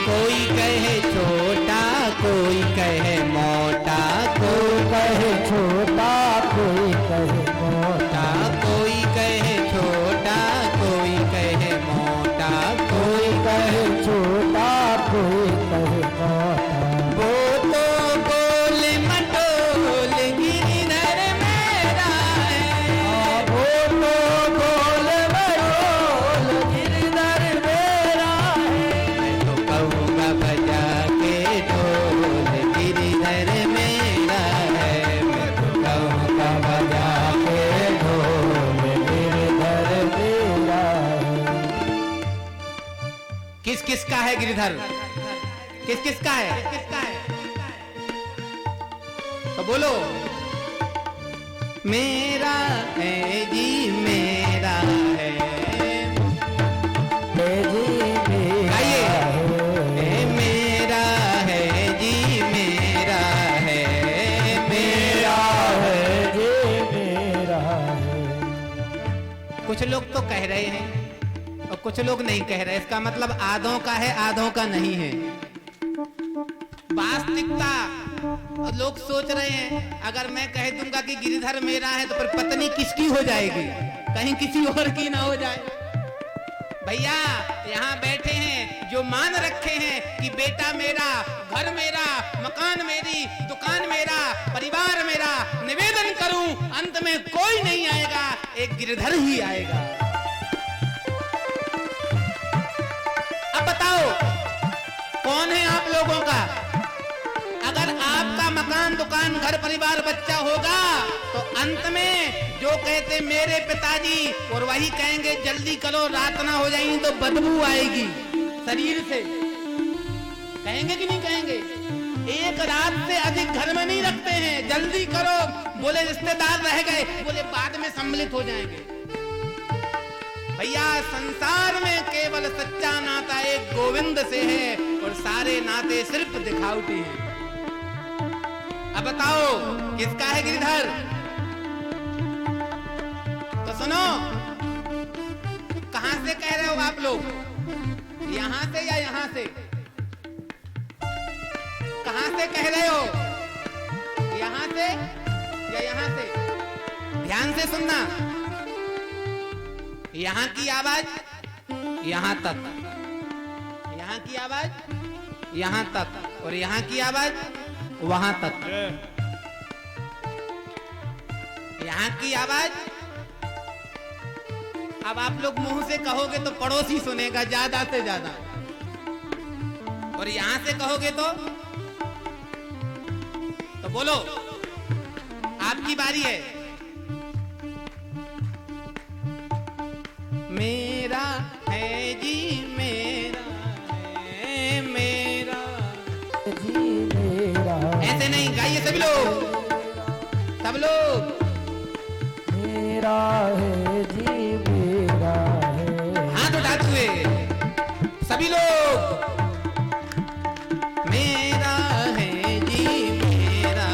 कोई कहे छोटा, कोई कहे मोटा, कोई कहे छोटा, कोई कहे मोटा, कोई कहे छोटा, कोई कहे मोटा, कोई कहे छोटा, कोई कहे मोटा। वो तो गोल मटोल गिरिधर मेरा है, वो तो गोल मटोल गिरिधर मेरा है। मैं तो कहूँगा बजा के ढोल गिरिधर मेरा है, मैं तो कहूँगा बजा के ढोल गिरिधर मेरा है। किस किस का है गिरिधर, किस किस का है, किसका है तो बोलो। मेरा है जी मेरा है, जी मेरा गाइए। है। मेरा है जी मेरा है, मेरा है जी मेरा है। कुछ लोग तो कह रहे हैं और कुछ लोग नहीं कह रहे, इसका मतलब आधों का है आधों का नहीं है। वास्तविकता और लोग सोच रहे हैं अगर मैं कह दूंगा कि गिरिधर मेरा है तो फिर पत्नी किसकी हो जाएगी, कहीं किसी और की ना हो जाए। भैया यहाँ बैठे हैं जो मान रखे हैं कि बेटा मेरा, घर मेरा, मकान मेरी, दुकान मेरा, परिवार मेरा, निवेदन करूं अंत में कोई नहीं आएगा, एक गिरिधर ही आएगा। अब बताओ कौन है आप लोगों का? अगर आपका मकान, दुकान, घर, परिवार, बच्चा होगा तो अंत में जो कहते मेरे पिताजी और वही कहेंगे जल्दी करो रात ना हो जाएगी तो बदबू आएगी शरीर से, कहेंगे कि नहीं कहेंगे? एक रात से अधिक घर में नहीं रखते हैं, जल्दी करो, बोले रिश्तेदार रह गए, बोले बाद में सम्मिलित हो जाएंगे। भैया संसार में केवल सच्चा नाता एक गोविंद से है और सारे नाते सिर्फ दिखावटी हैं। अब बताओ किसका है गिरिधर? तो सुनो, कहां से कह रहे हो आप लोग? यहां से या यहां से? कहां से कह रहे हो? यहां से या यहां से? ध्यान से सुनना, यहां की आवाज यहां तक, यहां की आवाज यहां तक और यहां की आवाज वहां तक। यहां की आवाज अब आप लोग मुंह से कहोगे तो पड़ोसी सुनेगा ज्यादा से ज्यादा, और यहां से कहोगे तो बोलो, आपकी बारी है। मेरा है जी मेरा है, मेरा जी मेरा। ऐसे नहीं गाइए सभी लोग, सब लोग। मेरा है जी मेरा है। हाथ उठाते हुए सभी लोग। मेरा है जी मेरा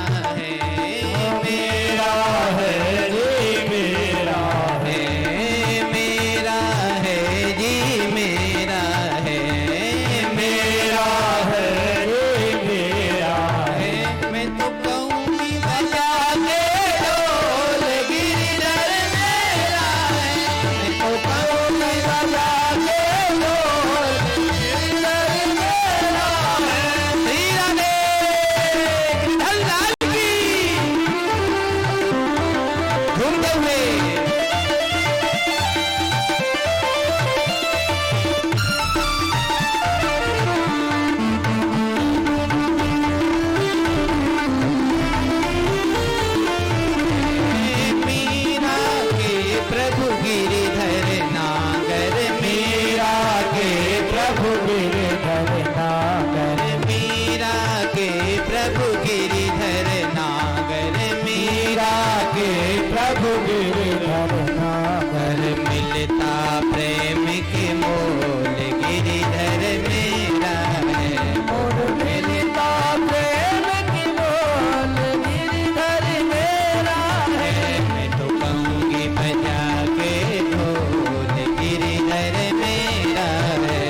प्रभु गिरिधर नागर, मीरा के प्रभु गिरिधर नागर, मीरा के प्रभु गिरिधर नागर, मीरा के प्रभु गिरिधर नागर, मिलता प्रेम के मोल गिरिधर मेरा है, और मिलता प्रेम की बोल गिरिधर मेरा है। मैं तो कहूँगी बजा के ढोल गिरिधर मेरा है,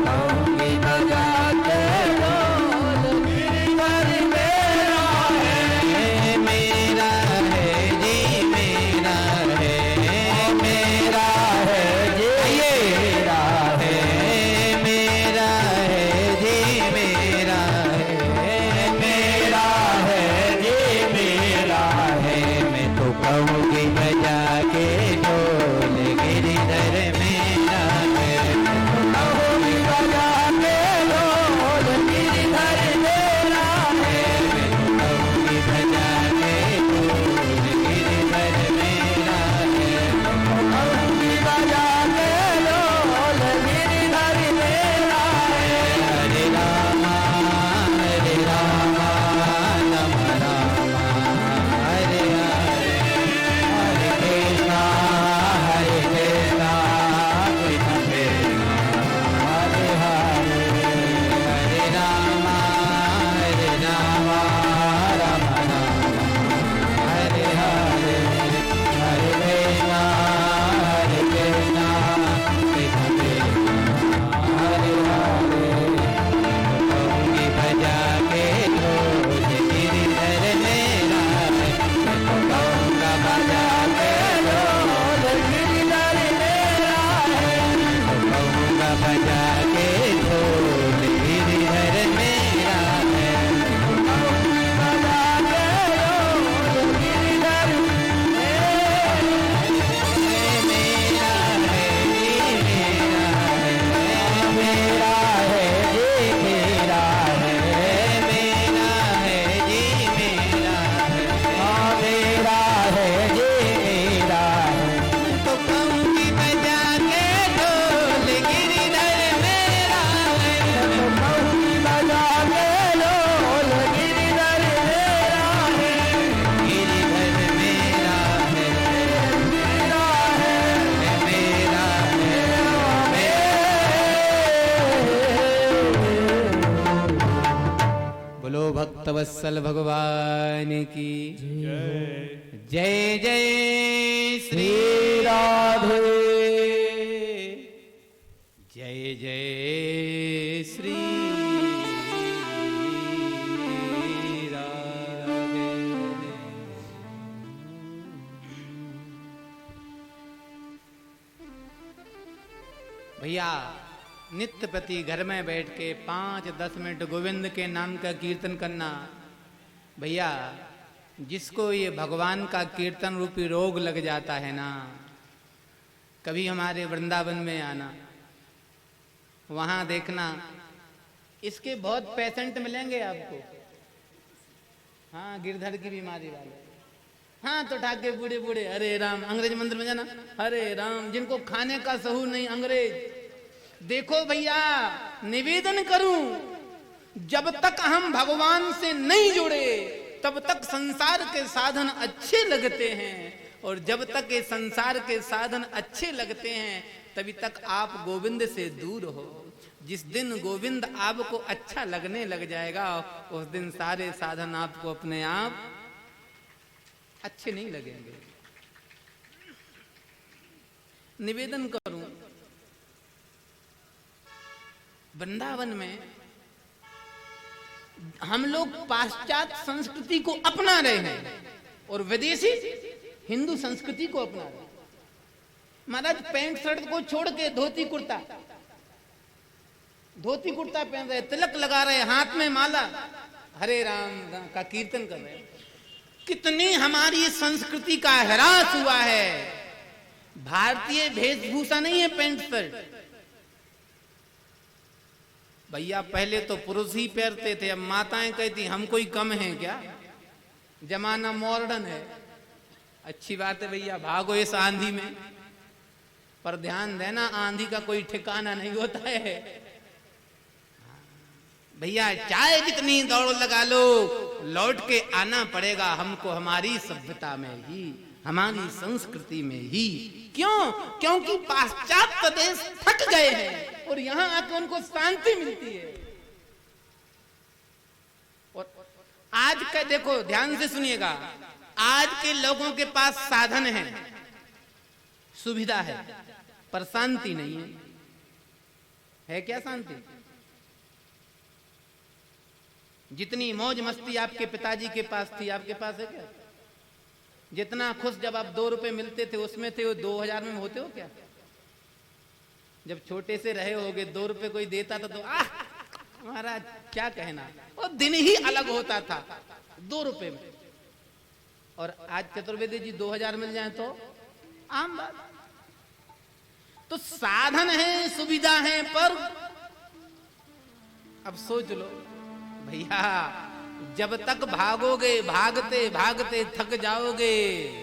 कहूँगी बजा के ढोल गिरिधर मेरा है। मेरा है जी मेरा है, मेरा है जी मेरा है, मेरा है जी मेरा है, मेरा है जी मेरा है। मैं तो कहूँगी बजा के ढोल गिरिधर मेरा है, कहूँगी बजा के ढोल गिरिधर मेरा है। मैं तो कहूँगी बजा के ढोल गिरिधर मेरा है, कहूँगी बजा के ढोल गिरिधर मेरा है। हरे रामा राम रामा हरे हरे, हरे कृष्णा कृष्ण कृष्ण, हरे हरे, हरे रामा राम राम हरे हरे, हरे कृष्णा कृष्ण कृष्ण, हरे हरे। कहूँगी बजा के ढोल गिरिधर मेरा है, मैं तो कहूँगा बजा के ढोल गिरिधर मेरा है। तो कहूँगा बजा के ढोल गिरिधर मेरा है, कहूँगी बजा के ढोल गिरिधर मेरा है जी मेरा है, मेरा है जी मेरा है। मेरा है जी मेरा है, हाँ मेरा है जी मेरा है। तो कहूँगी बजा के ढोल गिरिधर मेरा है, तो कहूँगी बजा के ढोल गिरिधर मेरा है। गिरिधर मेरा है, मेरा है मेरा है, बोलो भक्तवत्सल भगवान की जय जय श्री राधे। जय जय श्री राधे। भैया नित्य प्रति घर में बैठ के 5-10 मिनट गोविंद के नाम का कीर्तन करना, भैया जिसको ये भगवान का कीर्तन रूपी रोग लग जाता है ना, कभी हमारे वृंदावन में आना, वहां देखना इसके बहुत पेशेंट मिलेंगे आपको। हाँ, गिरधर की बीमारी वाले हाथ उठा के बूढ़े बूढ़े हरे राम, अंग्रेज मंदिर में जाना हरे राम, जिनको खाने का सहूर नहीं अंग्रेज। देखो भैया, निवेदन करूं, जब तक हम भगवान से नहीं जुड़े तब तक संसार के साधन अच्छे लगते हैं, और जब तक ये संसार के साधन अच्छे लगते हैं तभी तक आप गोविंद से दूर हो। जिस दिन गोविंद आपको अच्छा लगने लग जाएगा उस दिन सारे साधन आपको अपने आप अच्छे नहीं लगेंगे। निवेदन करूं, वृंदावन में हम लोग पाश्चात्य संस्कृति को अपना रहे हैं और विदेशी हिंदू संस्कृति को अपना रहे हैं। महाराज पैंट शर्ट को छोड़ के धोती कुर्ता पहन रहे, तिलक लगा रहे, हाथ में माला, हरे राम का कीर्तन कर रहे हैं। कितनी हमारी संस्कृति का ह्रास हुआ है। भारतीय वेशभूषा नहीं है पैंट शर्ट। भैया पहले तो पुरुष ही पहनते थे, अब माताएं कहती हम कोई कम हैं क्या? जमाना मॉडर्न है। अच्छी बात है भैया, भागो इस आंधी में, पर ध्यान देना आंधी का कोई ठिकाना नहीं होता है भैया। चाहे जितनी दौड़ लगा लो, लौट के आना पड़ेगा हमको हमारी सभ्यता में ही, हमारी संस्कृति में ही। क्यों? क्योंकि पाश्चात्य देश थक गए हैं और यहां आकर उनको शांति मिलती है। और आज का देखो, ध्यान से सुनिएगा, आज के लोगों के पास साधन है, सुविधा है, पर शांति नहीं है क्या शांति? जितनी मौज मस्ती आपके पिताजी के पास थी, आपके पास है क्या? जितना खुश जब आप 2 रुपए मिलते थे उसमें थे, वो 2000 में होते हो क्या? जब छोटे से रहे होगे 2 रुपए कोई देता था तो महाराज क्या कहना, वो दिन ही अलग होता था 2 रुपए में। और आज चतुर्वेदी जी 2000 मिल जाए तो आम बात। तो साधन है, सुविधा है, पर अब सोच लो भैया, जब तक भागोगे, भागते भागते थक जाओगे,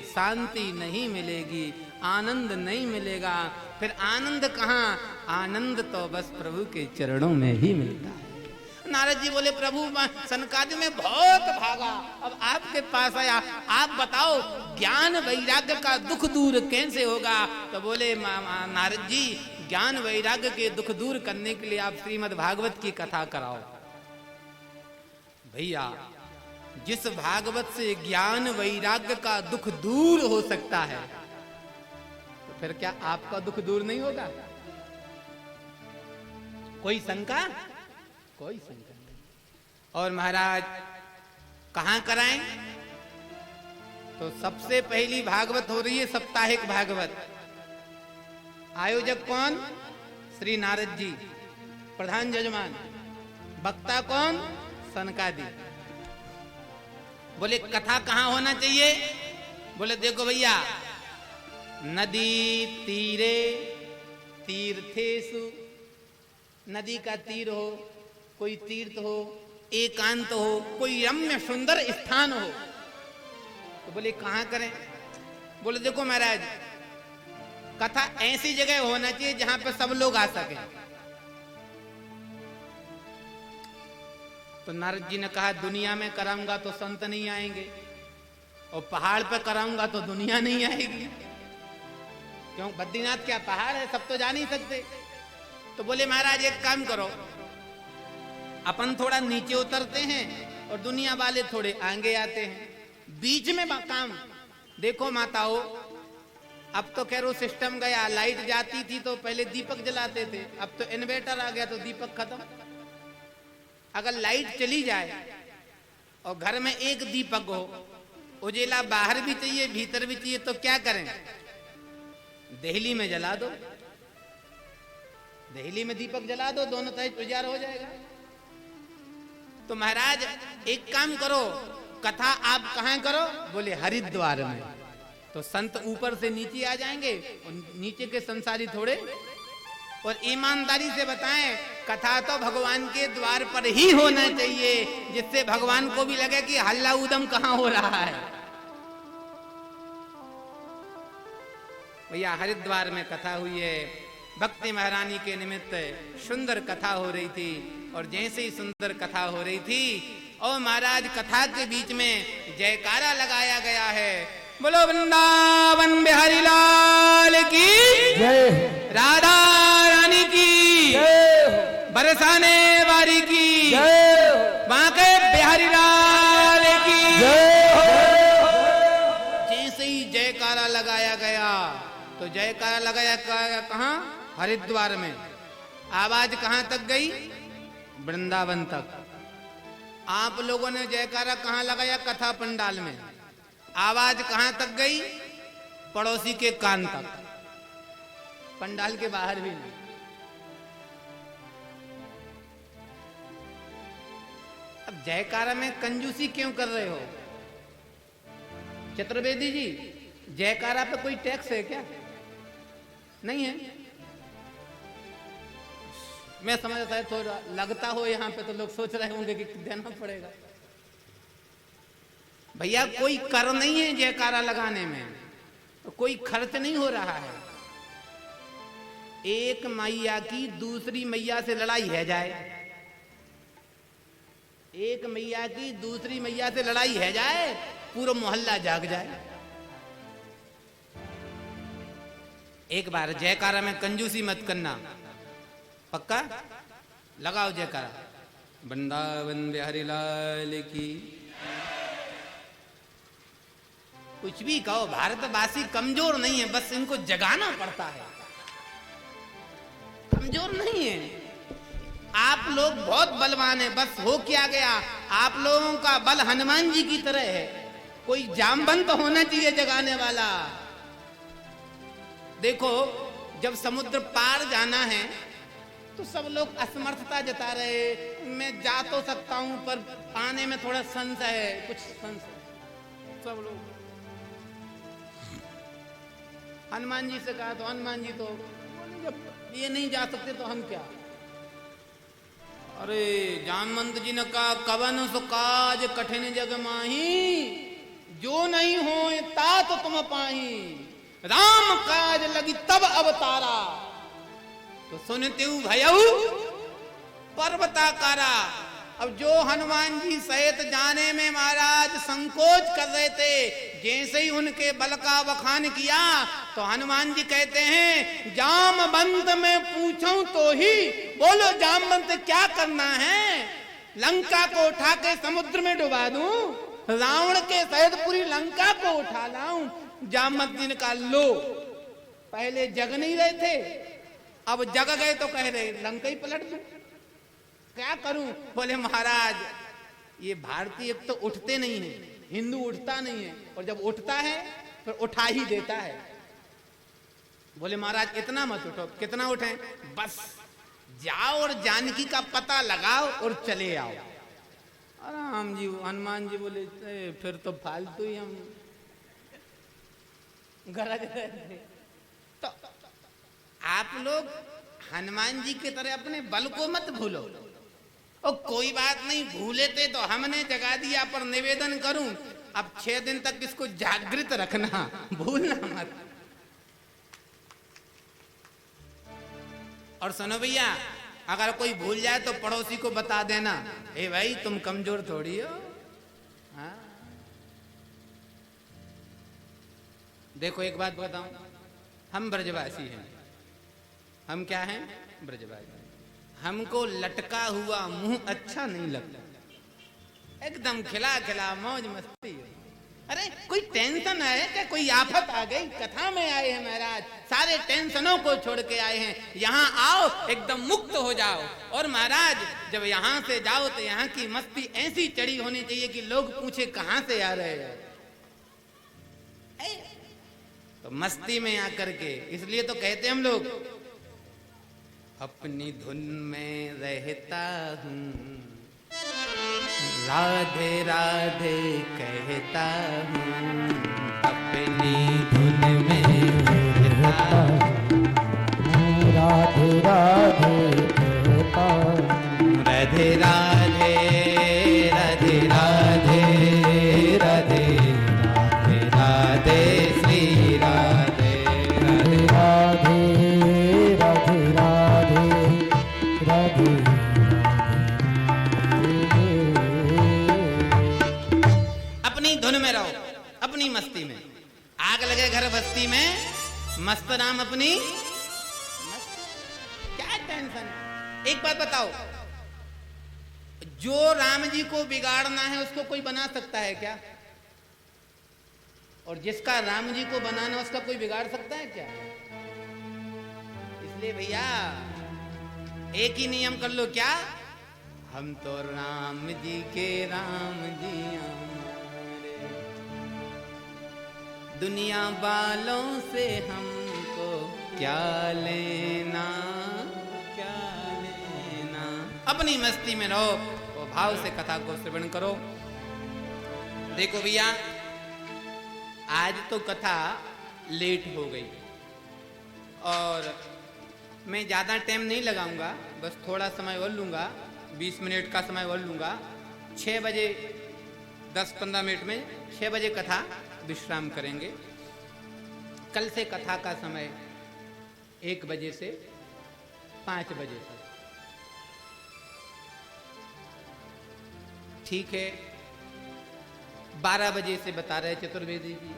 शांति नहीं मिलेगी, आनंद नहीं मिलेगा। फिर आनंद कहाँ? आनंद तो बस प्रभु के चरणों में ही मिलता है। नारद जी बोले प्रभु सनकादि में बहुत भागा, अब आपके पास आया, आप बताओ ज्ञान वैराग्य का दुख दूर कैसे होगा? तो बोले नारद जी, ज्ञान वैराग्य के दुख दूर करने के लिए आप श्रीमद् भागवत की कथा कराओ। भैया, जिस भागवत से ज्ञान वैराग्य का दुख दूर हो सकता है, तो फिर क्या आपका दुख दूर नहीं होगा? कोई शंका? कोई शंका नहीं। और महाराज कहां कराएं? तो सबसे पहली भागवत हो रही है साप्ताहिक भागवत। आयोजक कौन? श्री नारद जी, प्रधान जजमान। वक्ता कौन? सनकादि। बोले कथा कहां होना चाहिए? बोले देखो भैया, नदी तीरे तीर्थेषु, नदी का तीर हो, कोई तीर्थ हो, एकांत हो, कोई रम्य सुंदर स्थान हो। तो बोले कहां करें? बोले देखो महाराज, कथा ऐसी जगह होना चाहिए जहां पर सब लोग आ सके। तो नारद जी ने कहा दुनिया में कराऊंगा तो संत नहीं आएंगे, और पहाड़ पर कराऊंगा तो दुनिया नहीं आएगी। क्यों? बद्रीनाथ क्या पहाड़ है? सब तो जा नहीं सकते। तो बोले महाराज एक काम करो, अपन थोड़ा नीचे उतरते हैं और दुनिया वाले थोड़े आगे आते हैं, बीच में काम। देखो माताओं, अब तो खैर वो सिस्टम गया, लाइट जाती थी तो पहले दीपक जलाते थे, अब तो इन्वर्टर आ गया तो दीपक खत्म। अगर लाइट चली जाए और घर में एक दीपक हो, उजेला बाहर भी चाहिए भीतर भी चाहिए, तो क्या करें? देहली में जला दो, देहली में दीपक जला दो, दोनों तरफ उजाला हो जाएगा। तो महाराज एक काम करो, कथा आप कहां करो? बोले हरिद्वार में। तो संत ऊपर से नीचे आ जाएंगे और नीचे के संसारी थोड़े। और ईमानदारी से बताएं, कथा तो भगवान के द्वार पर ही होना चाहिए, जिससे भगवान को भी लगे कि हल्ला उदम कहां हो रहा है। भैया हरिद्वार में कथा हुई है, भक्ति महारानी के निमित्त सुंदर कथा हो रही थी। और जैसे ही सुंदर कथा हो रही थी, और महाराज कथा के बीच में जयकारा लगाया गया है, बोलो वृंदावन बिहारी लाल की जय, राधा रानी की जय, बरसाने वारी की जय, बांके बिहारी लाल की जय। जैसे ही जयकारा लगाया गया, तो जयकारा लगाया कहां? हरिद्वार में। आवाज कहां तक गई? वृंदावन तक। आप लोगों ने जयकारा कहां लगाया? कथा पंडाल में। आवाज कहां तक गई? पड़ोसी के कान तक, पंडाल के बाहर भी नहीं। अब जयकारा में कंजूसी क्यों कर रहे हो? चतुर्वेदी जी, जयकारा पे कोई टैक्स है क्या? नहीं है। मैं समझता है थोड़ा लगता हो यहाँ पे तो लोग सोच रहे होंगे कि देना पड़ेगा। भैया कोई कर नहीं है जयकारा लगाने में, तो कोई खर्च नहीं हो रहा है। एक मैया की दूसरी मैया से लड़ाई है जाए, एक मैया की दूसरी मैया से लड़ाई है जाए, पूरा मोहल्ला जाग जाए। एक बार जयकारा में कंजूसी मत करना, पक्का? लगाओ जयकारा। वृंदावन बिहारी लाल की। कुछ भी कहो, भारतवासी कमजोर नहीं है, बस इनको जगाना पड़ता है। कमजोर नहीं है, आप लोग बहुत बलवान हैं। बस हो क्या गया, आप लोगों का बल हनुमान जी की तरह है। कोई जामवंत होना चाहिए जगाने वाला। देखो, जब समुद्र पार जाना है तो सब लोग असमर्थता जता रहे, मैं जा तो सकता हूं पर पाने में थोड़ा संशय है, कुछ संशय। सब लोग हनुमान जी से कहा तो हनुमान जी तो जब ये नहीं जा सकते तो हम क्या। अरे जामवंत जी ने कहा, कवन सो काज कठिन जग माही, जो नहीं हो ता तो तुम पाही, राम काज लगी तब अवतारा। तो सुनते भयऊ पर्वताकारा। अब जो हनुमान जी सहित जाने में महाराज संकोच कर रहे थे, जैसे ही उनके बल का वखान किया तो हनुमान जी कहते हैं, जामवंत में पूछूं तो ही बोलो जामवंत क्या करना है, लंका को उठा के समुद्र में डुबा दूं, रावण के सहित पूरी लंका को उठा लाऊं। जामवंत जी ने कहा, लो पहले जग नहीं रहे थे, अब जग गए तो कह रहे लंका ही पलट दूं, क्या करूं? बोले महाराज ये भारतीय एक तो उठते नहीं है, हिंदू उठता नहीं है, और जब उठता है फिर उठा ही देता है। बोले महाराज इतना मत उठो। कितना उठें? बस जाओ और जानकी का पता लगाओ और चले आओ। राम जी हनुमान जी बोले फिर तो फालतू ही हम गरज रहे थे। तो आप लोग हनुमान जी की तरह अपने बल को मत भूलो। और कोई बात नहीं, भूले थे तो हमने जगा दिया, पर निवेदन करूं अब 6 दिन तक इसको जागृत रखना, भूलना मत। और सुनो भैया, अगर कोई भूल जाए तो पड़ोसी को बता देना, ए भाई तुम कमजोर थोड़ी हो। हाँ? देखो एक बात बताऊं, हम ब्रजवासी हैं। हम क्या हैं? ब्रजवासी। हमको लटका हुआ मुंह अच्छा नहीं लगता, एकदम खिला खिला मौज मस्ती। अरे कोई टेंशन है क्या? कोई आफत आ गई? कथा में आए हैं महाराज, सारे टेंशनों को छोड़ के आए हैं। यहाँ आओ, एकदम मुक्त हो जाओ। और महाराज जब यहाँ से जाओ तो यहाँ की मस्ती ऐसी चढ़ी होनी चाहिए कि लोग पूछे कहाँ से आ रहे हैं। तो मस्ती में आकर के, इसलिए तो कहते हम लोग, अपनी धुन में रहता हूँ, राधे राधे कहता हूँ, अपनी धुन में रहता हूँ, राधे राधे कहता हूँ, राधे राधे राधे राधे राधे राधे राधे श्री राधे राधे राधे राधे राधे राधे। अपनी धुन में रहो, अपनी मस्ती में। आग लगे घर बस्ती में, मस्त नाम अपनी क्या टेंशन। एक बात बताओ, जो राम जी को बिगाड़ना है उसको कोई बना सकता है क्या? और जिसका राम जी को बनाना उसका कोई बिगाड़ सकता है क्या? इसलिए भैया एक ही नियम कर लो, क्या? हम तो राम जी के राम जी हमारे, दुनिया वालों से हमको क्या लेना, क्या लेना। अपनी मस्ती में रहो और भाव से कथा को श्रवण करो। देखो भैया, आज तो कथा लेट हो गई और मैं ज़्यादा टाइम नहीं लगाऊंगा, बस थोड़ा समय और लूँगा, 20 मिनट का समय और लूँगा। 6 बजे 10-15 मिनट में 6 बजे कथा विश्राम करेंगे। कल से कथा का समय 1 बजे से 5 बजे तक। ठीक है, 12 बजे से बता रहे चतुर्वेदी जी।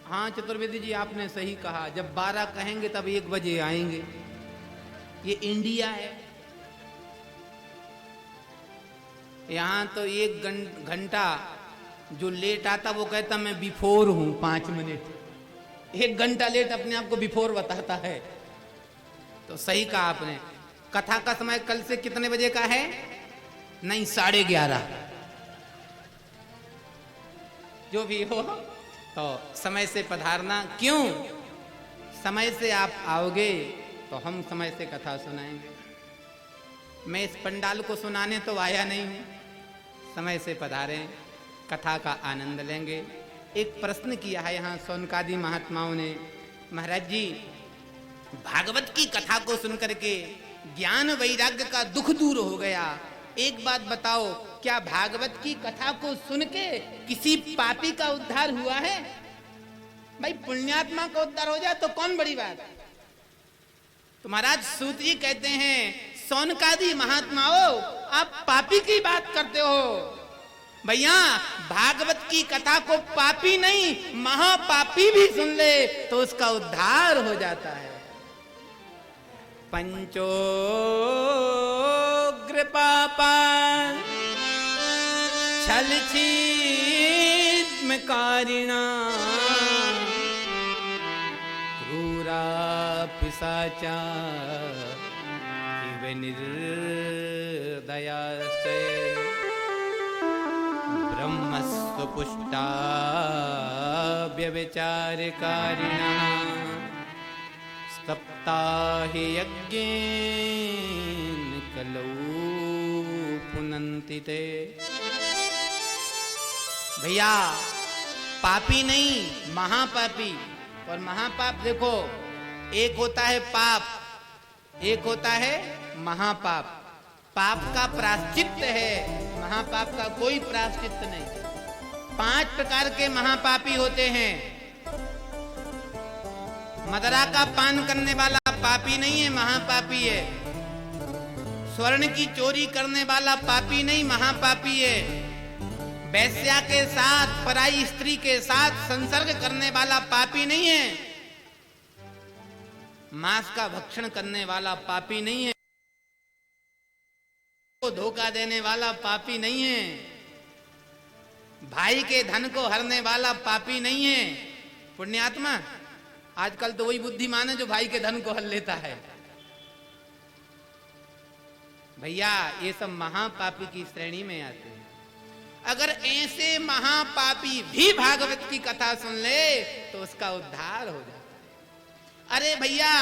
हाँ चतुर्वेदी जी, आपने सही कहा, जब 12 कहेंगे तब 1 बजे आएंगे। ये इंडिया है, यहां तो 1 घंटा जो लेट आता वो कहता मैं बिफोर हूं 5 मिनट। 1 घंटा लेट अपने आप को बिफोर बताता है। तो सही कहा आपने। कथा का समय कल से कितने बजे का है? नहीं, 11:30। जो भी हो तो समय से पधारना। क्यों? समय से आप आओगे तो हम समय से कथा सुनाएंगे। मैं इस पंडाल को सुनाने तो आया नहीं हूं, समय से पधारें, कथा का आनंद लेंगे। एक प्रश्न किया है यहाँ सोनकादी महात्माओं ने, महाराज जी भागवत की कथा को सुनकर के ज्ञान वैराग्य का दुख दूर हो गया, एक बात बताओ, क्या भागवत की कथा को सुन के किसी पापी का उद्धार हुआ है? भाई पुण्यात्मा का उद्धार हो जाए तो कौन बड़ी बात। तो महाराज सूत जी कहते हैं, सोनकादी महात्माओं आप पापी की बात करते हो। भैया भागवत की कथा को पापी नहीं महापापी भी सुन ले तो उसका उद्धार हो जाता है। पंचोग्र पापा छल छीद्म कारिणा क्रूरा पिशाचा इव निर्दयाश्च ब्रह्मस्व पुष्टा व्यभिचारकारिणः सप्ता हि यज्ञेन कलौ पुनन्ति ते। भैया पापी नहीं महापापी। और महापाप देखो, एक होता है पाप, एक होता है महापाप। पाप का प्रायश्चित्त है, महापाप का कोई प्रायश्चित्त नहीं। 5 प्रकार के महापापी होते हैं। मदरा का पान करने वाला पापी नहीं है, महापापी है। स्वर्ण की चोरी करने वाला पापी नहीं, महापापी है। वैश्या के साथ, पराई स्त्री के साथ संसर्ग करने वाला पापी नहीं है। मांस का भक्षण करने वाला पापी नहीं है। धोखा देने वाला पापी नहीं है। भाई के धन को हरने वाला पापी नहीं है। पुण्यात्मा आजकल तो वही बुद्धिमान है जो भाई के धन को हर लेता है। भैया ये सब महापापी की श्रेणी में आते हैं। अगर ऐसे महापापी भी भागवत की कथा सुन ले तो उसका उद्धार हो जाता है। अरे भैया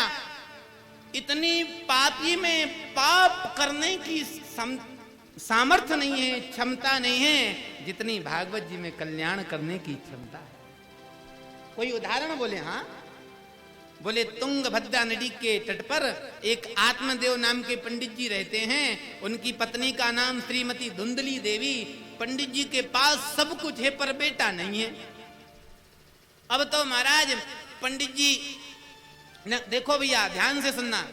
इतनी पापी में पाप करने की सामर्थ्य नहीं है, क्षमता नहीं है, जितनी भागवत जी में कल्याण करने की क्षमता है। कोई उदाहरण बोले? हाँ बोले, तुंगभद्रा नदी के तट पर एक आत्मदेव नाम के पंडित जी रहते हैं। उनकी पत्नी का नाम श्रीमती धुंधली देवी। पंडित जी के पास सब कुछ है पर बेटा नहीं है। अब तो महाराज पंडित जी देखो भैया ध्यान से सुनना,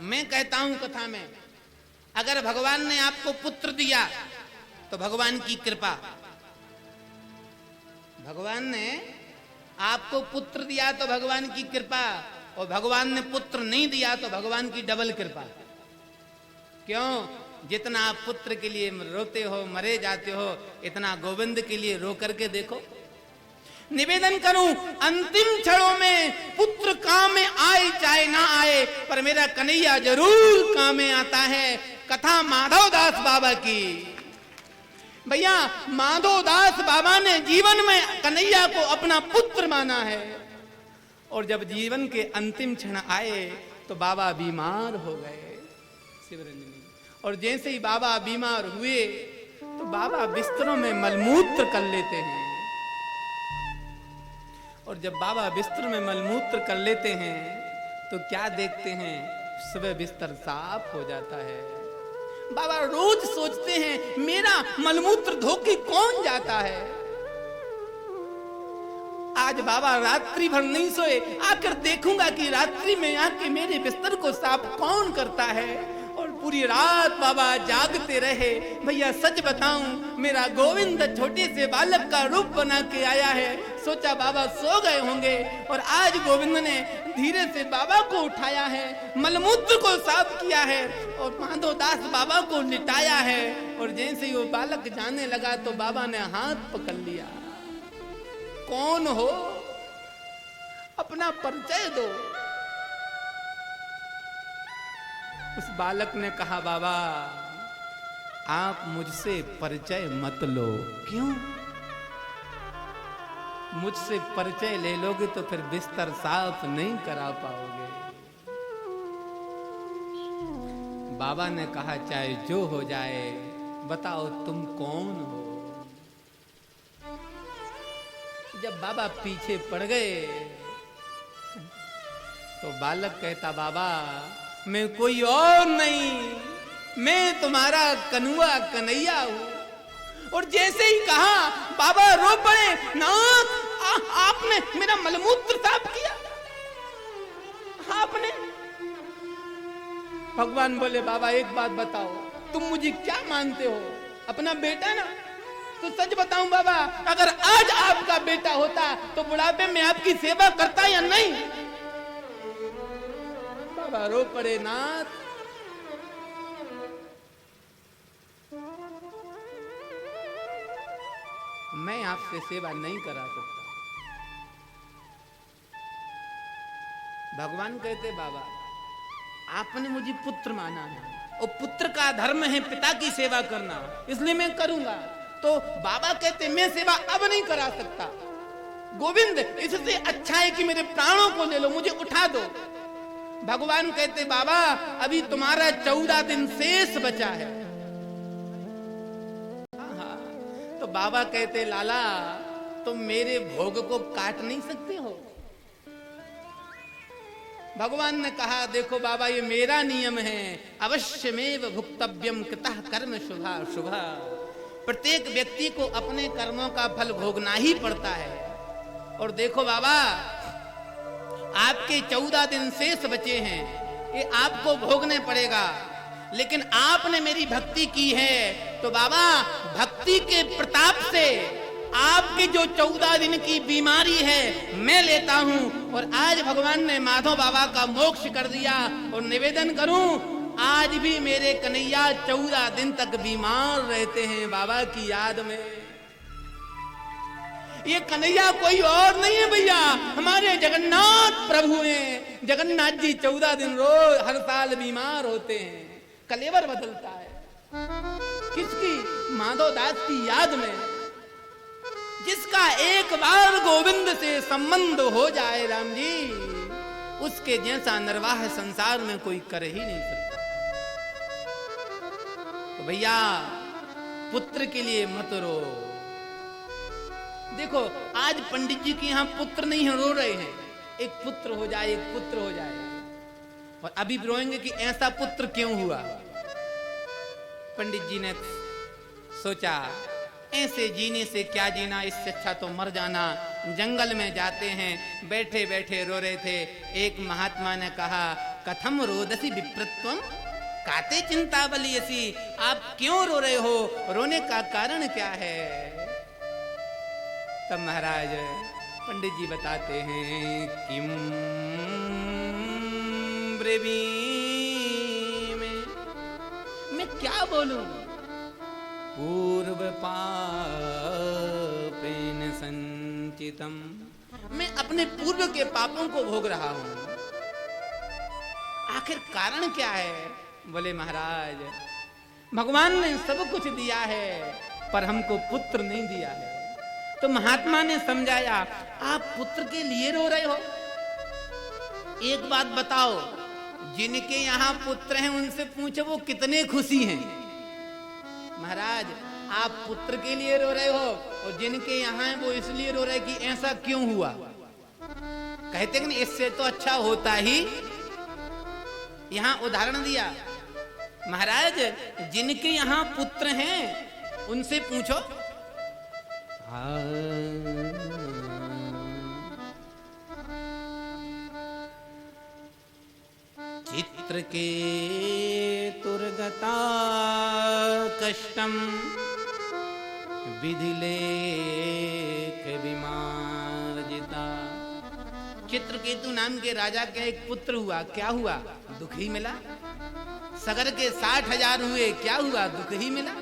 मैं कहता हूं कथा में, अगर भगवान ने आपको पुत्र दिया तो भगवान की कृपा, भगवान ने आपको पुत्र दिया तो भगवान की कृपा, और भगवान ने पुत्र नहीं दिया तो भगवान की डबल कृपा। क्यों? जितना आप पुत्र के लिए रोते हो, मरे जाते हो, इतना गोविंद के लिए रो करके देखो। निवेदन करूं, अंतिम क्षणों में पुत्र काम में आए चाहे ना आए, पर मेरा कन्हैया जरूर काम में आता है। कथा माधवदास बाबा की। भैया माधवदास बाबा ने जीवन में कन्हैया को अपना पुत्र माना है, और जब जीवन के अंतिम क्षण आए तो बाबा बीमार हो गए शिवरंजनी। और जैसे ही बाबा बीमार हुए तो बाबा बिस्तरों में मलमूत्र कर लेते हैं। और जब बाबा बिस्तर में मलमूत्र कर लेते हैं तो क्या देखते हैं? सुबह बिस्तर साफ हो जाता है। बाबा रोज सोचते हैं मेरा मलमूत्र धो के कौन जाता है। आज बाबा रात्रि भर नहीं सोए, आकर देखूंगा कि रात्रि में आके मेरे बिस्तर को साफ कौन करता है। और पूरी रात बाबा जागते रहे। भैया सच बताऊं, मेरा गोविंद छोटे से बालक का रूप बना के आया है। सोचा बाबा सो गए होंगे और आज गोविंद ने धीरे से बाबा को उठाया है, मलमूत्र को साफ किया है और माधोदास बाबा को लिटाया है। और जैसे ही वो बालक जाने लगा तो बाबा ने हाथ पकड़ लिया। कौन हो, अपना परिचय दो। उस बालक ने कहा बाबा आप मुझसे परिचय मत लो। क्यों? मुझसे परिचय ले लोगे तो फिर बिस्तर साफ नहीं करा पाओगे। बाबा ने कहा चाहे जो हो जाए, बताओ तुम कौन हो। जब बाबा पीछे पड़ गए तो बालक कहता बाबा मैं कोई और नहीं, मैं तुम्हारा कनुआ कन्हैया हूं। और जैसे ही कहा बाबा रो पड़े, नाथ आपने मेरा मलमूत्र साफ किया आपने। भगवान बोले बाबा एक बात बताओ, तुम मुझे क्या मानते हो, अपना बेटा ना? तो सच बताऊं बाबा, अगर आज आपका बेटा होता तो बुढ़ापे में आपकी सेवा करता या नहीं? बाबा रो पड़े, नाथ मैं आपसे सेवा नहीं करा सकता। भगवान कहते बाबा आपने मुझे पुत्र माना है और पुत्र का धर्म है पिता की सेवा करना, इसलिए मैं करूंगा। तो बाबा कहते मैं सेवा अब नहीं करा सकता। गोविंद इससे अच्छा है कि मेरे प्राणों को ले लो, मुझे उठा दो। भगवान कहते बाबा अभी तुम्हारा 14 दिन शेष बचा है। तो बाबा कहते लाला तुम मेरे भोग को काट नहीं सकते हो। भगवान ने कहा देखो बाबा ये मेरा नियम है, अवश्यमेव भुक्तव्यम कृतः कर्म शुभा शुभा। प्रत्येक व्यक्ति को अपने कर्मों का फल भोगना ही पड़ता है। और देखो बाबा आपके 14 दिन शेष बचे हैं, ये आपको भोगने पड़ेगा। लेकिन आपने मेरी भक्ति की है तो बाबा भक्ति के प्रताप से आपकी जो 14 दिन की बीमारी है मैं लेता हूं। और आज भगवान ने माधव बाबा का मोक्ष कर दिया। और निवेदन करूं आज भी मेरे कन्हैया 14 दिन तक बीमार रहते हैं बाबा की याद में। ये कन्हैया कोई और नहीं है भैया, हमारे जगन्नाथ प्रभु हैं। जगन्नाथ जी 14 दिन रोज हर साल बीमार होते हैं, कलेवर बदलता है। किसकी? माधवदास की याद में। जिसका एक बार गोविंद से संबंध हो जाए राम जी, उसके जैसा निर्वाह संसार में कोई कर ही नहीं सकता। तो भैया पुत्र के लिए मत रो। देखो आज पंडित जी के यहाँ पुत्र नहीं है, रो रहे हैं एक पुत्र हो जाए, एक पुत्र हो जाए। और अभी रोएंगे कि ऐसा पुत्र क्यों हुआ। पंडित जी ने सोचा ऐसे जीने से क्या जीना, इससे अच्छा तो मर जाना। जंगल में जाते हैं, बैठे बैठे रो रहे थे। एक महात्मा ने कहा कथम रोदसी विप्रत्वम काते चिंता बलियसी। आप क्यों रो रहे हो, रोने का कारण क्या है? तब महाराज पंडित जी बताते हैं किम ब्रेवी में, मैं क्या बोलूं। पूर्व पापेन संचितम, मैं अपने पूर्व के पापों को भोग रहा हूं। आखिर कारण क्या है? बोले महाराज भगवान ने सब कुछ दिया है पर हमको पुत्र नहीं दिया है। तो महात्मा ने समझाया आप पुत्र के लिए रो रहे हो। एक बात बताओ, जिनके यहाँ पुत्र हैं उनसे पूछो वो कितने खुशी हैं। महाराज आप पुत्र के लिए रो रहे हो और जिनके यहाँ हैं वो इसलिए रो रहे कि ऐसा क्यों हुआ। कहते कि इससे तो अच्छा होता ही। यहाँ उदाहरण दिया महाराज जिनके यहाँ पुत्र हैं उनसे पूछो। चित्र के तुर्गता कष्टम विधि लेख विमार्जिता। चित्रकेतु नाम के राजा का एक पुत्र हुआ, क्या हुआ? दुख ही मिला। सगर के 60,000 हुए, क्या हुआ? दुख ही मिला।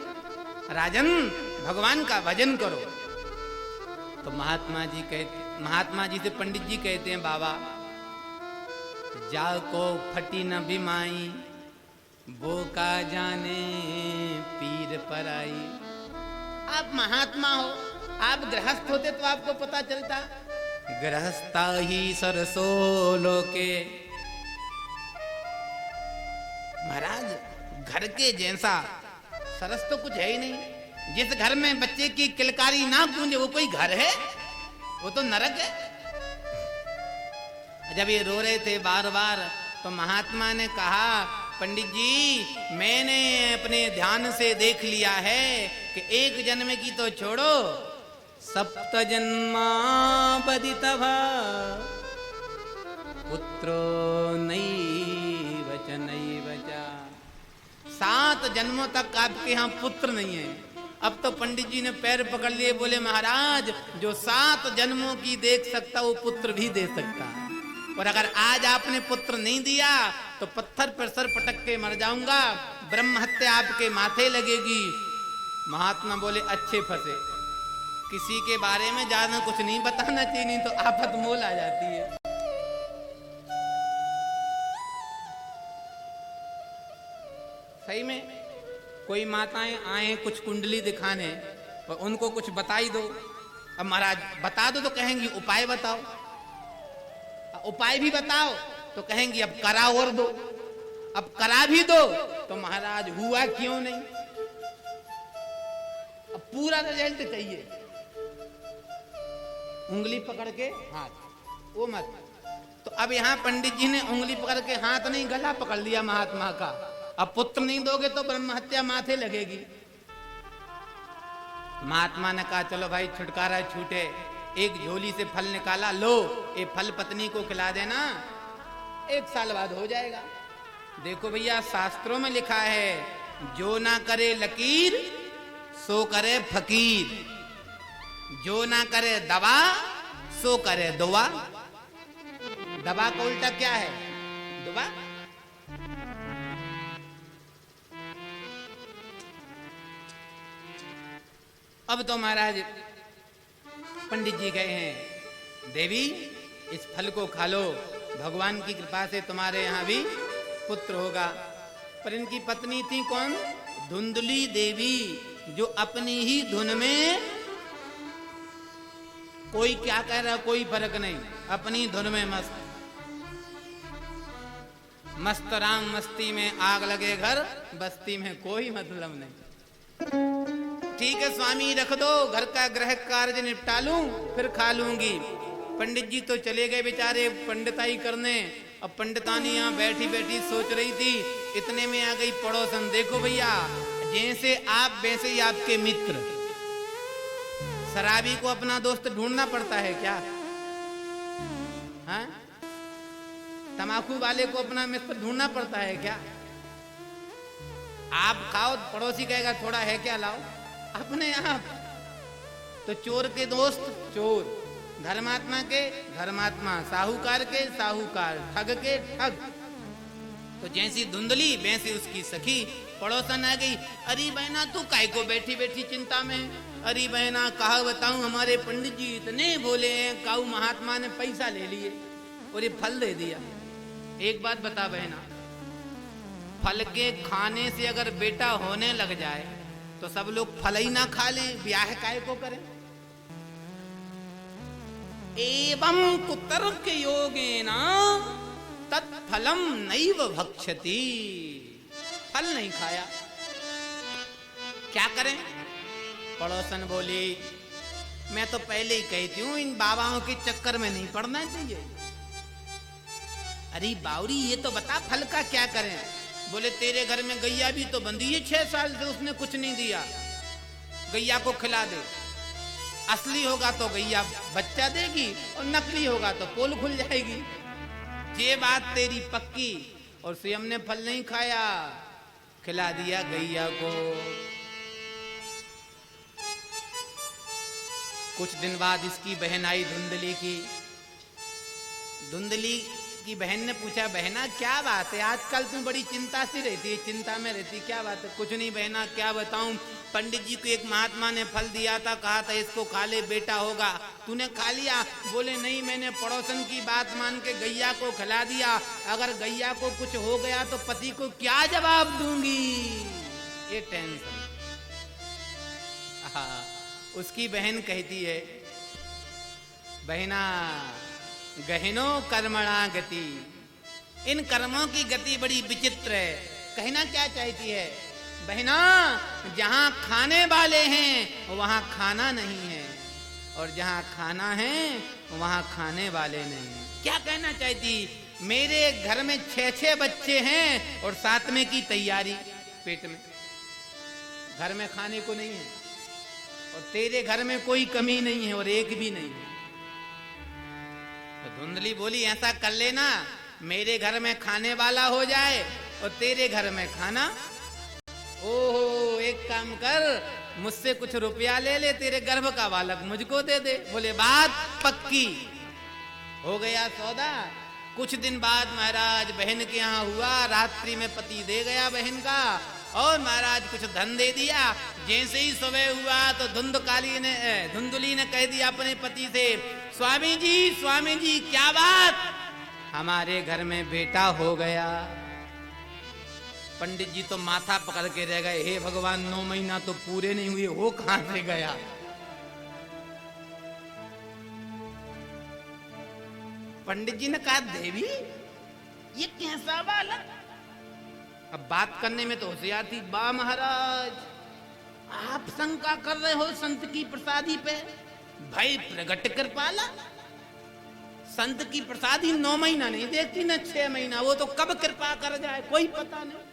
राजन भगवान का भजन करो। तो महात्मा जी से पंडित जी कहते हैं, बाबा जाको फटी न बिमाई वो का जाने पीर पर आई। आप महात्मा हो, आप गृहस्थ होते तो आपको पता चलता। गृहस्था ही सरसो लोके। महाराज घर के जैसा सरस तो कुछ है ही नहीं। जिस घर में बच्चे की किलकारी ना गूंजे वो कोई घर है? वो तो नरक है। जब ये रो रहे थे बार बार तो महात्मा ने कहा, पंडित जी मैंने अपने ध्यान से देख लिया है कि एक जन्म की तो छोड़ो, सप्त जन्मा बदितभा पुत्रो नैव च नैव च। 7 जन्मों तक आपके यहाँ पुत्र नहीं है। अब तो पंडित जी ने पैर पकड़ लिए, बोले महाराज जो 7 जन्मों की देख सकता वो पुत्र भी दे सकता है। और अगर आज आपने पुत्र नहीं दिया तो पत्थर पर सर पटक के मर जाऊंगा, ब्रह्म हत्या आपके माथे लगेगी। महात्मा बोले अच्छे फंसे, किसी के बारे में ज्यादा कुछ नहीं बताना चाहिए, नहीं तो आफत मोल आ जाती है। सही में कोई माताएं आए कुछ कुंडली दिखाने और उनको कुछ बताई दो। अब महाराज बता दो तो कहेंगी उपाय बताओ, उपाय भी बताओ तो कहेंगी अब करा और दो, अब करा भी दो तो महाराज हुआ क्यों नहीं। अब पूरा रिजल्ट चाहिए। उंगली पकड़ के हाथ वो मत। तो अब यहाँ पंडित जी ने उंगली पकड़ के हाथ नहीं गला पकड़ लिया महात्मा का। अब पुत्र नहीं दोगे तो ब्रह्म हत्या माथे लगेगी। महात्मा ने कहा चलो भाई छुटकारा छूटे। एक झोली से फल निकाला, लो ये फल पत्नी को खिला देना, 1 साल बाद हो जाएगा। देखो भैया शास्त्रों में लिखा है, जो ना करे लकीर सो करे फकीर, जो ना करे दवा सो करे दुआ। दवा का उल्टा क्या है? दुआ। अब तो महाराज पंडित जी गए हैं, देवी इस फल को खा लो, भगवान की कृपा से तुम्हारे यहाँ भी पुत्र होगा। पर इनकी पत्नी थी कौन? धुंधली देवी, जो अपनी ही धुन में, कोई क्या कह रहा कोई फर्क नहीं, अपनी धुन में मस्त। मस्त राम मस्ती में आग लगे घर, बस्ती में कोई मतलब नहीं। ठीक है स्वामी रख दो, घर का गृह कार्य निपटा लूं फिर खा लूंगी। पंडित जी तो चले गए बेचारे पंडिताई करने। अब पंडितानी यहाँ बैठी बैठी सोच रही थी, इतने में आ गई पड़ोसन। देखो भैया जैसे आप वैसे ही आपके मित्र। शराबी को अपना दोस्त ढूंढना पड़ता है क्या? हाँ? तमाकू वाले को अपना मित्र ढूंढना पड़ता है क्या? आप खाओ, पड़ोसी कहेगा थोड़ा है क्या लाओ, अपने आप। तो चोर के दोस्त चोर, धर्मात्मा के धर्मात्मा, साहूकार के साहूकार, ठग के ठग। तो जैसी धुंधली वैसी उसकी सखी। पड़ोसन आ गई, अरे बहना तू काय को बैठी बैठी चिंता में? अरे बहना कहा बताऊं, हमारे पंडित जी इतने बोले हैं, काऊ महात्मा ने पैसा ले लिए और ये फल दे दिया। एक बात बता बहना, फल के खाने से अगर बेटा होने लग जाए तो सब लोग फल ही ना खा लें, ब्याह काय को करें? एवं कुतर्क योगेन तत्फलम नैव भक्षति। फल नहीं खाया, क्या करें? पड़ोसन बोली, मैं तो पहले ही कहती हूं इन बाबाओं के चक्कर में नहीं पड़ना चाहिए। अरे बावरी ये तो बता फल का क्या करें? बोले तेरे घर में गैया भी तो बंधी है 6 साल से, उसने कुछ नहीं दिया, गैया को खिला दे। असली होगा तो गैया बच्चा देगी और नकली होगा तो पोल खुल जाएगी। ये बात तेरी पक्की। और स्वयं ने फल नहीं खाया, खिला दिया गैया को। कुछ दिन बाद इसकी बहन आई धुंधली की। धुंधली की बहन ने पूछा, बहना क्या बात है, आजकल तू बड़ी चिंता सी रहती है, चिंता में रहती, क्या बात है? कुछ नहीं बहना, क्या बताऊं, पंडित जी को एक महात्मा ने फल दिया था, कहा था इसको खा ले बेटा होगा, तूने खा लिया? बोले नहीं, मैंने पड़ोसन की बात मान के गैया को खिला दिया, अगर गैया को कुछ हो गया तो पति को क्या जवाब दूंगी, ये टेंशन। हाँ, उसकी बहन कहती है, बहना गहनो कर्मणा गति, इन कर्मों की गति बड़ी विचित्र है। कहना क्या चाहती है? बहना जहां खाने वाले हैं वहां खाना नहीं है, और जहां खाना है वहां खाने वाले नहीं है। क्या कहना चाहती? मेरे घर में 6 बच्चे हैं और 7वें की तैयारी पेट में, घर में खाने को नहीं है, और तेरे घर में कोई कमी नहीं है और एक भी नहीं है। तो धुंधली बोली, ऐसा कर लेना, मेरे घर में खाने वाला हो जाए और तेरे घर में खाना। ओहो, एक काम कर, मुझसे कुछ रुपया ले ले, तेरे गर्भ का बालक मुझको दे दे। बोले बात पक्की। हो गया सौदा। कुछ दिन बाद महाराज बहन के यहाँ हुआ, रात्रि में पति दे गया बहन का, और महाराज कुछ धन दे दिया। जैसे ही सुबह हुआ तो धुंधली ने कह दिया अपने पति से, स्वामी जी क्या बात, हमारे घर में बेटा हो गया। पंडित जी तो माथा पकड़ के रह गए, हे भगवान 9 महीना तो पूरे नहीं हुए, वो कहां से गया? पंडित जी ने कहा, देवी ये कैसा बालक? अब बात करने में तो होशियार थी। बा महाराज, आप शंका कर रहे हो संत की प्रसादी पे, भाई प्रगट कृपाला। संत की प्रसादी 9 महीना नहीं देखती न 6 महीना, वो तो कब कृपा कर जाए कोई पता नहीं।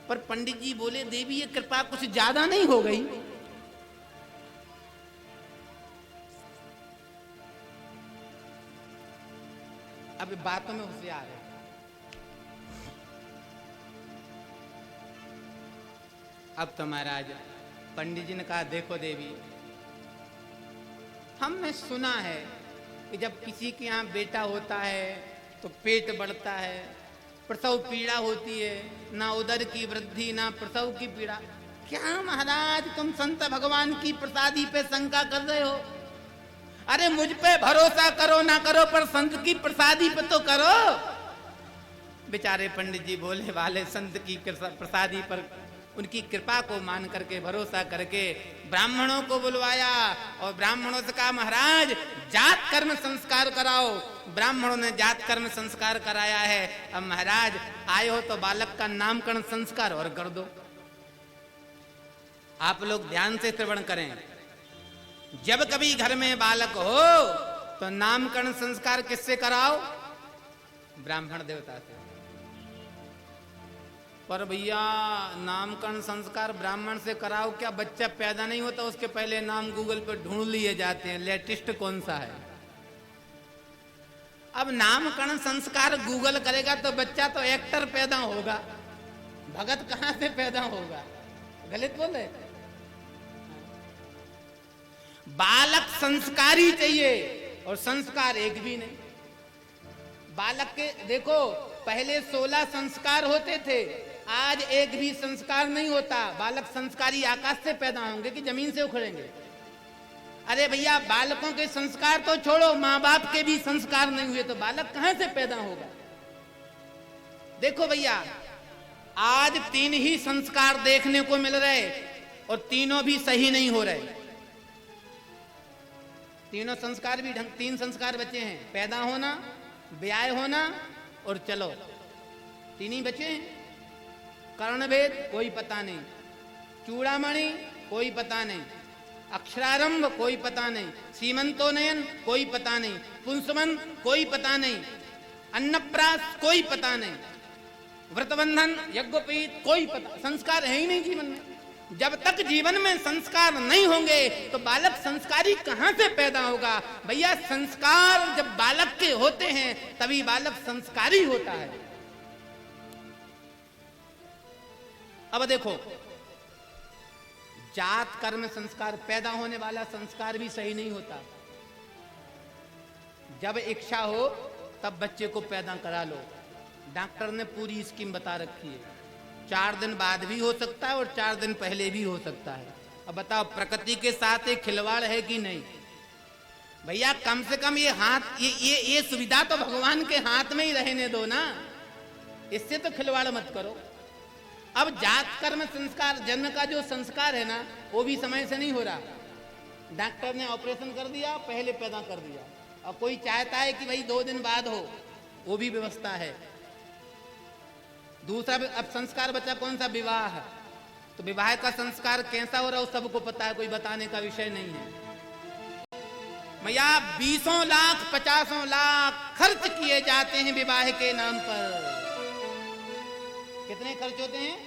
पर पंडित जी बोले, देवी ये कृपा कुछ ज्यादा नहीं हो गई? अब बातों में होशियार है। अब तो महाराज पंडित जी ने कहा, देखो देवी, हमने सुना है कि जब किसी के यहाँ बेटा होता है तो पेट बढ़ता है, प्रसव पीड़ा होती है, ना उदर की वृद्धि ना प्रसव की पीड़ा। क्या महाराज तुम संत भगवान की प्रसादी पे शंका कर रहे हो? अरे मुझ पे भरोसा करो ना करो, पर संत की प्रसादी पे तो करो। बेचारे पंडित जी बोले वाले संत की प्रसादी पर उनकी कृपा को मान करके भरोसा करके ब्राह्मणों को बुलवाया, और ब्राह्मणों से कहा, महाराज जात कर्म संस्कार कराओ। ब्राह्मणों ने जात कर्म संस्कार कराया है। अब महाराज आए हो तो बालक का नामकरण संस्कार और कर दो। आप लोग ध्यान से श्रवण करें, जब कभी घर में बालक हो तो नामकरण संस्कार किससे कराओ? ब्राह्मण देवता से। पर भैया नामकरण संस्कार ब्राह्मण से कराओ क्या? बच्चा पैदा नहीं होता उसके पहले नाम गूगल पे ढूंढ लिए जाते हैं, लेटेस्ट कौन सा है। अब नामकरण संस्कार गूगल करेगा तो बच्चा तो एक्टर पैदा होगा, भगत कहां से पैदा होगा? गलत बोले। बालक संस्कारी चाहिए, और संस्कार एक भी नहीं। बालक के देखो पहले 16 संस्कार होते थे, आज एक भी संस्कार नहीं होता। बालक संस्कारी आकाश से पैदा होंगे कि जमीन से उखड़ेंगे? अरे भैया बालकों के संस्कार तो छोड़ो, माँ बाप के भी संस्कार नहीं हुए तो बालक कहां से पैदा होगा? देखो भैया आज 3 ही संस्कार देखने को मिल रहे और तीनों भी सही नहीं हो रहे। तीनों संस्कार भी 3 संस्कार बचे हैं, पैदा होना, ब्याह होना और चलो, 3 ही बचे हैं। कर्णभेद कोई पता नहीं, चूड़ामणि कोई पता नहीं, अक्षरारंभ कोई पता नहीं, सीमंतोनयन कोई पता नहीं, पुंसवन कोई पता नहीं, अन्नप्रास कोई पता नहीं। व्रतबंधन, यज्ञोपवीत, कोई पता संस्कार है ही नहीं जीवन में। जब तक जीवन में संस्कार नहीं होंगे तो बालक संस्कारी कहां से पैदा होगा? भैया संस्कार जब बालक के होते हैं तभी बालक संस्कारी होता है। अब देखो, जात कर्म संस्कार, पैदा होने वाला संस्कार भी सही नहीं होता। जब इच्छा हो तब बच्चे को पैदा करा लो। डॉक्टर ने पूरी स्कीम बता रखी है, 4 दिन बाद भी हो सकता है और 4 दिन पहले भी हो सकता है। अब बताओ, प्रकृति के साथ एक खिलवाड़ है कि नहीं? भैया कम से कम ये हाथ, ये सुविधा तो भगवान के हाथ में ही रहने दो ना, इससे तो खिलवाड़ मत करो। अब जात कर्म संस्कार, जन्म का जो संस्कार है ना, वो भी समय से नहीं हो रहा। डॉक्टर ने ऑपरेशन कर दिया, पहले पैदा कर दिया, और कोई चाहता है कि भाई 2 दिन बाद हो, वो भी व्यवस्था है। दूसरा अब संस्कार बचा कौन सा? विवाह। तो विवाह का संस्कार कैसा हो रहा है सबको पता है, कोई बताने का विषय नहीं है। भैया 20 लाख 50 लाख खर्च किए जाते हैं विवाह के नाम पर। कितने खर्च होते हैं?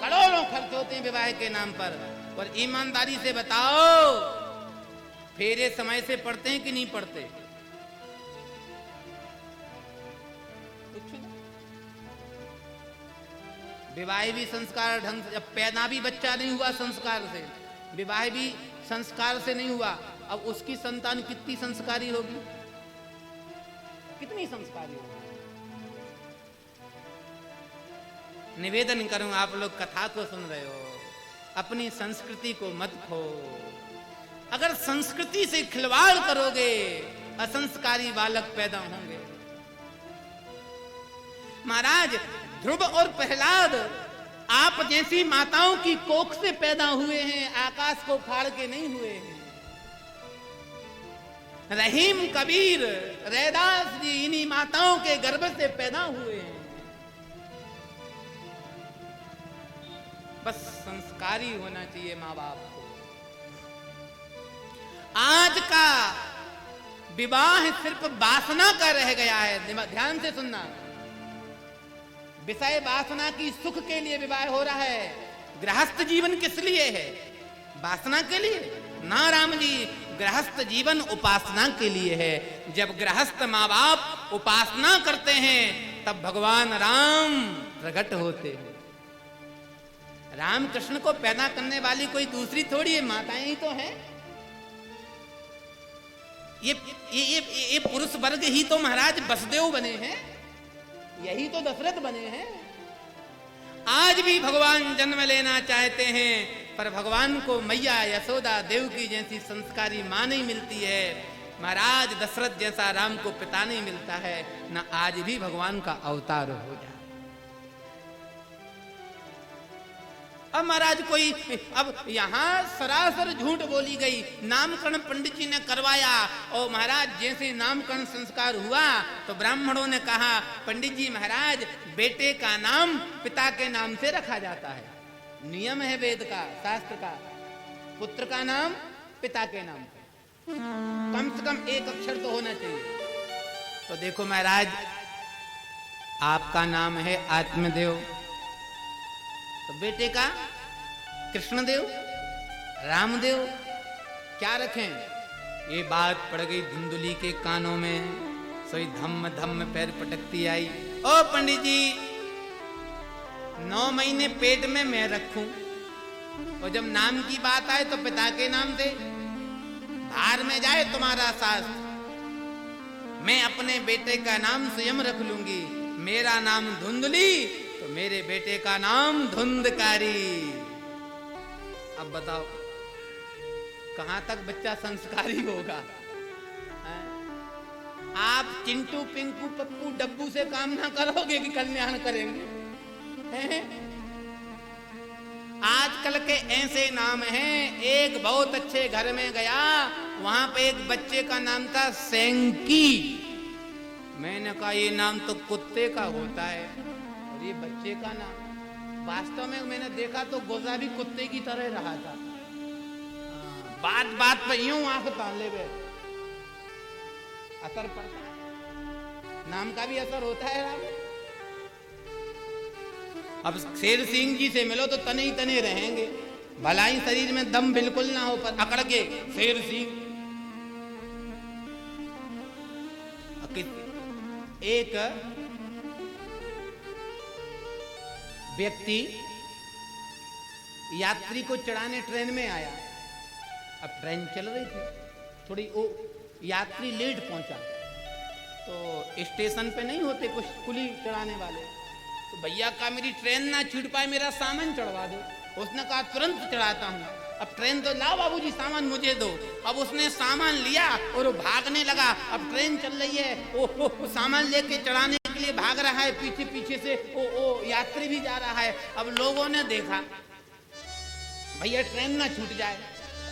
करोड़ों खर्च होते हैं विवाह के नाम पर। और ईमानदारी से बताओ, फेरे समय से पड़ते हैं कि नहीं पड़ते? विवाह भी संस्कार ढंग से, जब पैदा भी बच्चा नहीं हुआ संस्कार से, विवाह भी संस्कार से नहीं हुआ, अब उसकी संतान कितनी संस्कारी होगी? कितनी संस्कारी होगी? निवेदन करूं, आप लोग कथा को सुन रहे हो, अपनी संस्कृति को मत खो। अगर संस्कृति से खिलवाड़ करोगे असंस्कारी बालक पैदा होंगे। महाराज ध्रुव और प्रहलाद आप जैसी माताओं की कोख से पैदा हुए हैं, आकाश को फाड़ के नहीं हुए हैं। रहीम, कबीर, रैदास जी इन्हीं माताओं के गर्भ से पैदा हुए हैं। बस संस्कारी होना चाहिए माँ बाप को। आज का विवाह सिर्फ वासना का रह गया है। ध्यान से सुनना, विषय वासना की सुख के लिए विवाह हो रहा है। गृहस्थ जीवन किस लिए है? वासना के लिए ना राम जी, गृहस्थ जीवन उपासना के लिए है। जब गृहस्थ माँ बाप उपासना करते हैं तब भगवान राम प्रकट होते हैं। राम कृष्ण को पैदा करने वाली कोई दूसरी थोड़ी है, माताएं ही तो हैं। ये पुरुष वर्ग ही तो महाराज वसुदेव बने हैं, यही तो दशरथ बने हैं। आज भी भगवान जन्म लेना चाहते हैं, पर भगवान को मैया यशोदा देवकी जैसी संस्कारी मां नहीं मिलती है। महाराज दशरथ जैसा राम को पिता नहीं मिलता है, ना आज भी भगवान का अवतार हो जाए। अब महाराज कोई, अब यहां सरासर झूठ बोली गई। नामकरण पंडित जी ने करवाया और महाराज जैसे नामकरण संस्कार हुआ तो ब्राह्मणों ने कहा, पंडित जी महाराज बेटे का नाम पिता के नाम से रखा जाता है, नियम है वेद का, शास्त्र का। पुत्र का नाम पिता के नाम पे, कम से कम एक अक्षर तो होना चाहिए। तो देखो महाराज, आपका नाम है आत्मदेव, तो बेटे का कृष्णदेव, रामदेव क्या रखें? ये बात पड़ गई धुंधुली के कानों में, सोई धम्म धम्म पैर पटकती आई। ओ पंडित जी, 9 महीने पेट में मैं रखूं, और जब नाम की बात आए तो पिता के नाम से, भार में जाए तुम्हारा शास्त्र, मैं अपने बेटे का नाम स्वयं रख लूंगी। मेरा नाम धुंधली तो मेरे बेटे का नाम धुंधकारी। अब बताओ कहां तक बच्चा संस्कारी होगा? आप चिंटू पिंकू पप्पू डब्बू से काम ना करोगे कि कल्याण करेंगे? आजकल के ऐसे नाम हैं। एक बहुत अच्छे घर में गया, वहां पे एक बच्चे का नाम था सेंकी। मैंने कहा ये नाम तो कुत्ते का होता है, और ये बच्चे का नाम। वास्तव में मैंने देखा तो गोजा भी कुत्ते की तरह रहा था। बात बात पर यूं आंख तान ले बे, असर पड़ता है, नाम का भी असर होता है। अब शेर सिंह जी से मिलो तो तने ही तने रहेंगे, भलाई शरीर में दम बिल्कुल ना हो, पर अकड़ के शेर सिंह। एक व्यक्ति यात्री को चढ़ाने ट्रेन में आया। अब ट्रेन चल रही थी, थोड़ी वो यात्री लेट पहुंचा, तो स्टेशन पे नहीं होते कुछ कुली चढ़ाने वाले, तो भैया का मेरी ट्रेन ना छूट पाए, मेरा सामान चढ़वा दो। उसने कहा तुरंत चढ़ाता हूँ। अब ट्रेन तो लाओ बाबूजी, सामान मुझे दो। अब उसने सामान लिया और वो भागने लगा। अब ट्रेन चल रही है, वो सामान लेके चढ़ाने के लिए भाग रहा है, पीछे पीछे से वो यात्री भी जा रहा है। अब लोगों ने देखा भैया ट्रेन ना छूट जाए।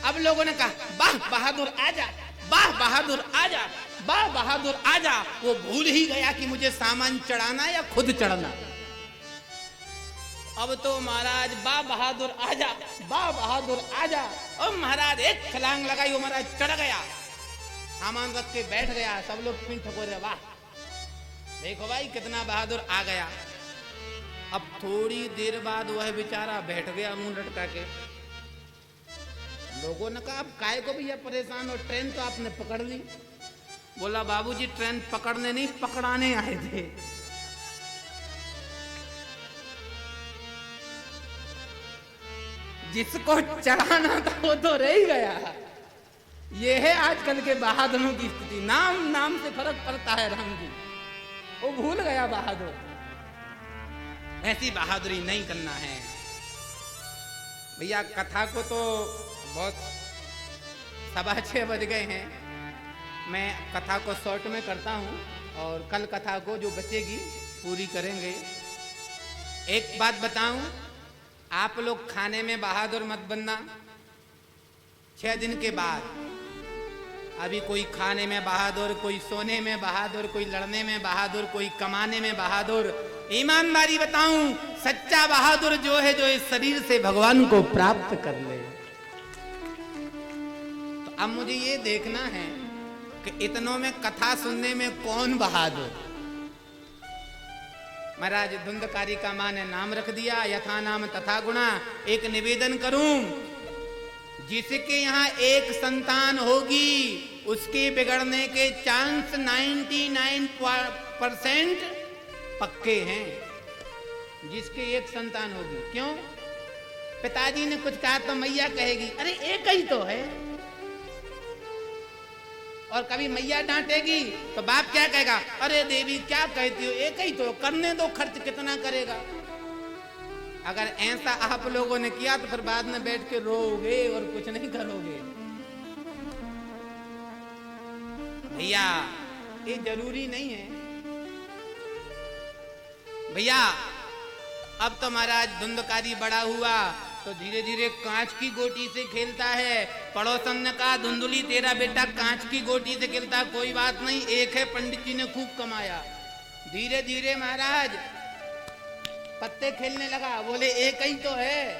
अब लोगों ने कहा वाह बहादुर आजा, वाह बहादुर आजा, वाह बहादुर आजा। वो भूल ही गया कि मुझे सामान चढ़ाना या खुद चढ़ना। अब तो महाराज वाह बहादुर आजा, वाह बहादुर आजा। और महाराज एक छलांग लगाई, वो महाराज चढ़ गया, सामान रख के बैठ गया। सब लोग पिन ठकोरे, वाह देखो भाई कितना बहादुर आ गया। अब थोड़ी देर बाद वह बेचारा बैठ गया मुंह लटका के। लोगों ने कहा अब काहे को भैया परेशान हो, ट्रेन तो आपने पकड़ ली। बोला बाबूजी ट्रेन पकड़ने नहीं पकड़ाने आए थे। जिसको चढ़ाना था वो तो रह ही गया। ये है आजकल के बहादुरों की स्थिति, नाम नाम से फर्क पड़ता है। राम जी वो भूल गया बहादुर। ऐसी बहादुरी नहीं करना है भैया। कथा को तो बहुत 6:15 बज गए हैं, मैं कथा को शॉर्ट में करता हूँ और कल कथा को जो बचेगी पूरी करेंगे। एक बात बताऊं, आप लोग खाने में बहादुर मत बनना। 6 दिन के बाद अभी कोई खाने में बहादुर, कोई सोने में बहादुर, कोई लड़ने में बहादुर, कोई कमाने में बहादुर। ईमानदारी बताऊं, सच्चा बहादुर जो है जो इस शरीर से भगवान को प्राप्त कर ले। तो अब मुझे ये देखना है कि इतनों में कथा सुनने में कौन बहादुर। महाराज धुंधकारी का मां ने नाम रख दिया, यथा नाम तथा गुणा। एक निवेदन करूं, जिसके यहाँ एक संतान होगी उसके बिगड़ने के चांस 99% पक्के हैं। जिसके एक संतान होगी, क्यों? पिताजी ने कुछ कहा तो मैया कहेगी अरे एक ही तो है। और कभी मैया डांटेगी तो बाप क्या कहेगा, अरे देवी क्या कहती हो, एक ही तो, करने दो, खर्च कितना करेगा। अगर ऐसा आप लोगों ने किया तो फिर बाद में बैठ के रोओगे और कुछ नहीं करोगे। भैया ये जरूरी नहीं है भैया। अब तो महाराज धुंधकारी बड़ा हुआ तो धीरे धीरे कांच की गोटी से खेलता है। पड़ोसन ने कहा धुंधुली तेरा बेटा कांच की गोटी से खेलता, कोई बात नहीं, एक है, पंडित जी ने खूब कमाया। धीरे धीरे महाराज पत्ते खेलने लगा, बोले एक ही तो है।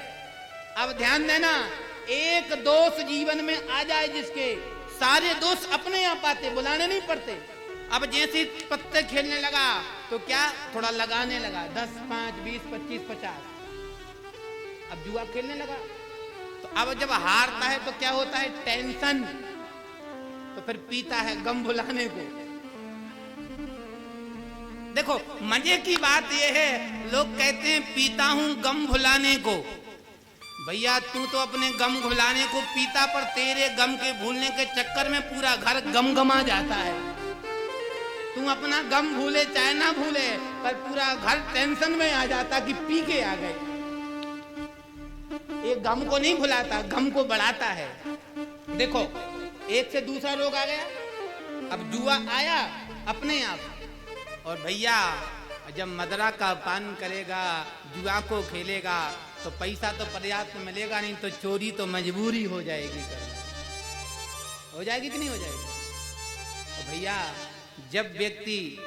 अब ध्यान देना, एक दोष जीवन में आ जाए जिसके, सारे दोष अपने आप आते, बुलाने नहीं पड़ते। अब जैसे पत्ते खेलने लगा तो क्या थोड़ा लगाने लगा, 10, 5, 20, 25, 50। अब जुआ खेलने लगा तो अब जब हारता है तो क्या होता है, टेंशन। तो फिर पीता है गम भुलाने को। देखो मजे की बात यह है, लोग कहते हैं पीता हूं गम भुलाने को। भैया तू तो अपने गम भुलाने को पीता, पर तेरे गम के भूलने के चक्कर में पूरा घर गमगमा जाता है। तू अपना गम भूले चाहे ना भूले, पर पूरा घर टेंशन में आ जाता कि पी के आ गए। ये गम को नहीं भुलाता, गम को बढ़ाता है। देखो एक से दूसरा रोग आ गया, अब जुआ आया अपने आप। और भैया जब मदरा का पान करेगा, जुआ को खेलेगा तो पैसा तो पर्याप्त मिलेगा नहीं, तो चोरी तो मजबूरी हो जाएगी करना। हो जाएगी कि नहीं हो जाएगी? तो भैया जब व्यक्ति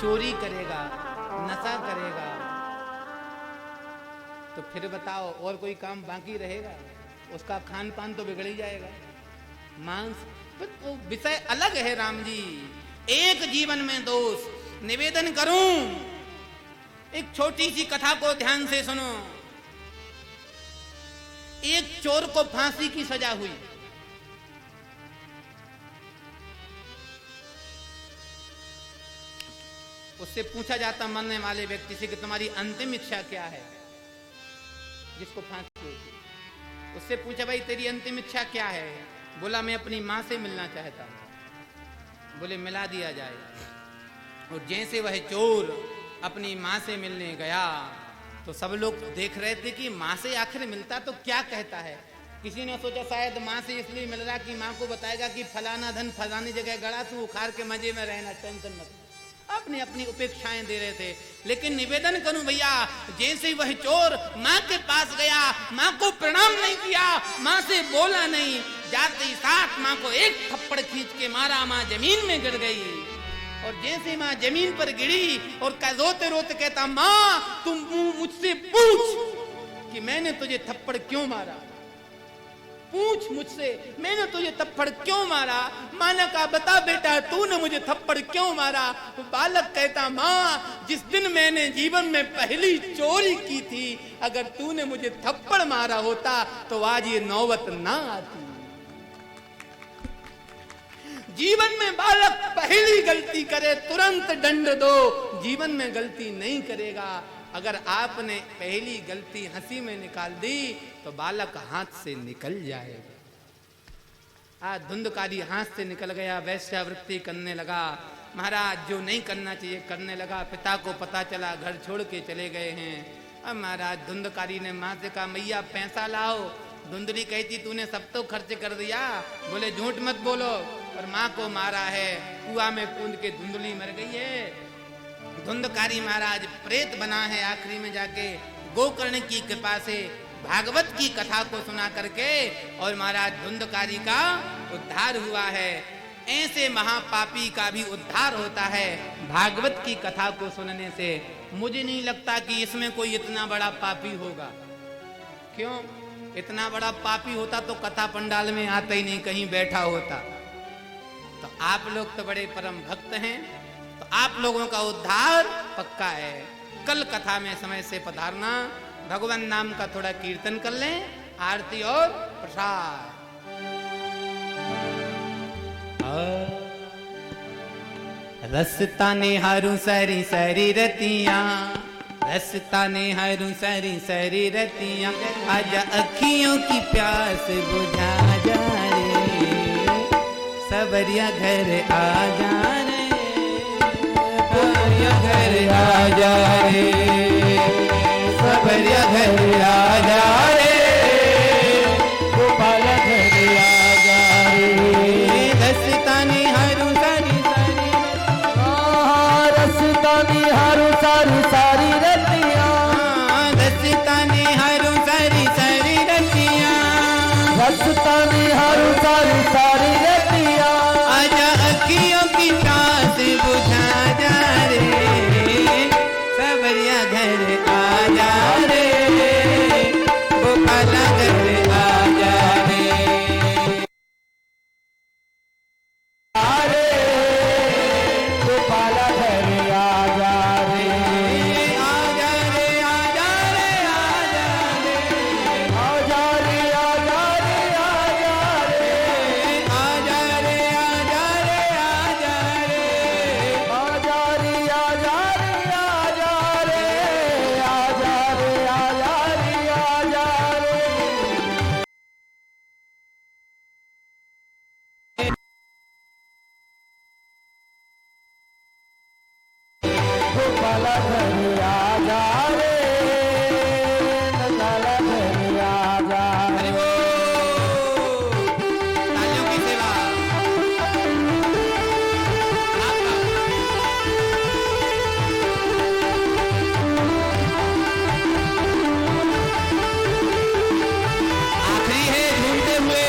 चोरी करेगा, नशा करेगा, तो फिर बताओ और कोई काम बाकी रहेगा? उसका खान पान तो बिगड़ ही जाएगा। मांस तो विषय अलग है। राम जी एक जीवन में दोष, निवेदन करूं एक छोटी सी कथा को ध्यान से सुनो। एक चोर को फांसी की सजा हुई। उससे पूछा जाता मरने वाले व्यक्ति से कि तुम्हारी अंतिम इच्छा क्या है, जिसको फांसी हुई थी। उससे पूछा भाई तेरी अंतिम इच्छा क्या है? बोला मैं अपनी मां से मिलना चाहता हूं। बोले मिला दिया जाए। और जैसे वह चोर अपनी मां से मिलने गया तो सब लोग देख रहे थे कि मां से आखिर मिलता तो क्या कहता है। किसी ने सोचा शायद मां से इसलिए मिल रहा कि मां को बताएगा कि फलाना धन फलानी जगह गड़ा, तू उखाड़ के मजे में रहना, टेंशन मत। अपनी अपनी उपेक्षाएं दे रहे थे। लेकिन निवेदन करूं भैया, जैसे वह चोर मां के पास गया, मां को प्रणाम नहीं किया, मां से बोला नहीं, जाते ही साथ मां को एक थप्पड़ खींच के मारा, मां जमीन में गिर गई। और जैसे मां जमीन पर गिरी और रोते रोते कहता, मां तुम मुझसे पूछ कि मैंने तुझे थप्पड़ क्यों मारा, पूछ मुझसे मैंने तुझे थप्पड़ क्यों मारा। मां ने कहा बता बेटा तूने मुझे थप्पड़ क्यों मारा। तो बालक कहता, मां जिस दिन मैंने जीवन में पहली चोरी की थी, अगर तूने मुझे थप्पड़ मारा होता तो आज ये नौबत ना आती। जीवन में बालक पहली गलती करे तुरंत दंड दो, जीवन में गलती नहीं करेगा। अगर आपने पहली गलती हंसी में निकाल दी तो बालक हाथ से निकल जाएगा। आज धुंधकारी हाथ से निकल गया, वैश्यावृत्ति करने लगा, महाराज जो नहीं करना चाहिए करने लगा। पिता को पता चला, घर छोड़ के चले गए हैं। अब महाराज धुंधकारी ने माँ से कहा मैया पैसा लाओ। धुंधली कहती तूने सब तो खर्च कर दिया। बोले झूठ मत बोलो, और माँ को मारा है, कुआं में कूद के धुंधली मर गई है। धुंधकारी महाराज प्रेत बना है। आखिरी में जाके गोकर्ण की कृपा से भागवत की कथा को सुना करके और महाराज धुंधकारी का उद्धार हुआ है। ऐसे महापापी का भी उद्धार होता है भागवत की कथा को सुनने से। मुझे नहीं लगता कि इसमें कोई इतना बड़ा पापी होगा। क्यों? इतना बड़ा पापी होता तो कथा पंडाल में आता ही नहीं, कहीं बैठा होता। तो आप लोग तो बड़े परम भक्त हैं, तो आप लोगों का उद्धार पक्का है। कल कथा में समय से पधारना, भगवान नाम का थोड़ा कीर्तन कर लें, आरती और प्रसाद। रसता ने हारू सरी सरी रतियां, रसता ने हारू सरी सरी रतियां, आजा अखियों की प्यास बुझा जा रे, सबरिया घर आ जा रे, घर आ जा रे, सबरिया घर आ जा रे, गोपाल घर आ जा रे। रसतानी हारू सारी सारी, रसतानी हारू सारी सारी रतियां, रसतानी हारू सारी सारी रतियां, रसतानी हारू सारी सारी रतियां, आजा अखियों की प्यास बुझा जा रे, सबरिया घर आ जा रे, गोपाल घर आ जा रे, गोपाल घर आ जा रे, आ जा रे, आ जा रे, आ जा रे, आ जा रे, आ जा रे, आ जा रे, आ जा रे, आ जा रे, आ जा रे, आ जा रे, आ जा रे, आ जा रे, आ जा रे, आ जा रे, आ जा रे। गोपाल घर आ जा रे, गोपाल घर आ जा हरि रे। बोल। तालियों की सेवा। आपका। आखिरी है ढूंढते हुए।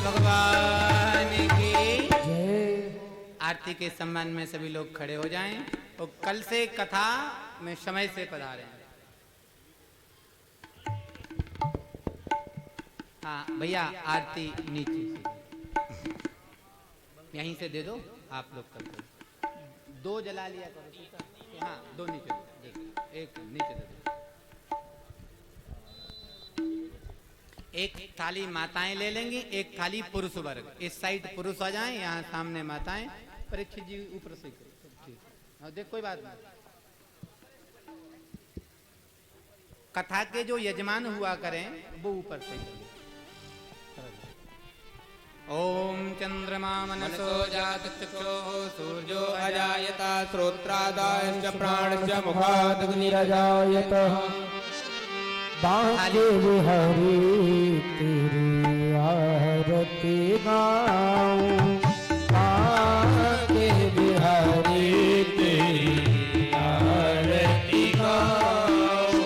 भगवान की जय। आरती के सम्मान में सभी लोग खड़े हो जाएं और कल से कथा में समय से पधारें। हाँ भैया आरती नीचे से यहीं से दे दो आप लोग करते 2 जला लिया करो ठीक है? हाँ 2 नीचे दे दो, एक नीचे दे दो। एक थाली माताएं ले लेंगी, एक थाली पुरुष वर्ग। इस साइड पुरुष आ जाएं, यहाँ सामने माताएं। परीक्षित जी ऊपर से ठीक है, देख कोई बात नहीं। कथा के जो यजमान हुआ करें वो ऊपर से ओम चंद्रमा मनसो जात चक्षुः सूर्यो अजायता श्रोत्रादायश्च प्राणश्च मुखादग्निरजायत बांके बिहारी तेरी आरती गाऊं, बांके बिहारी तेरी आरती गाऊं,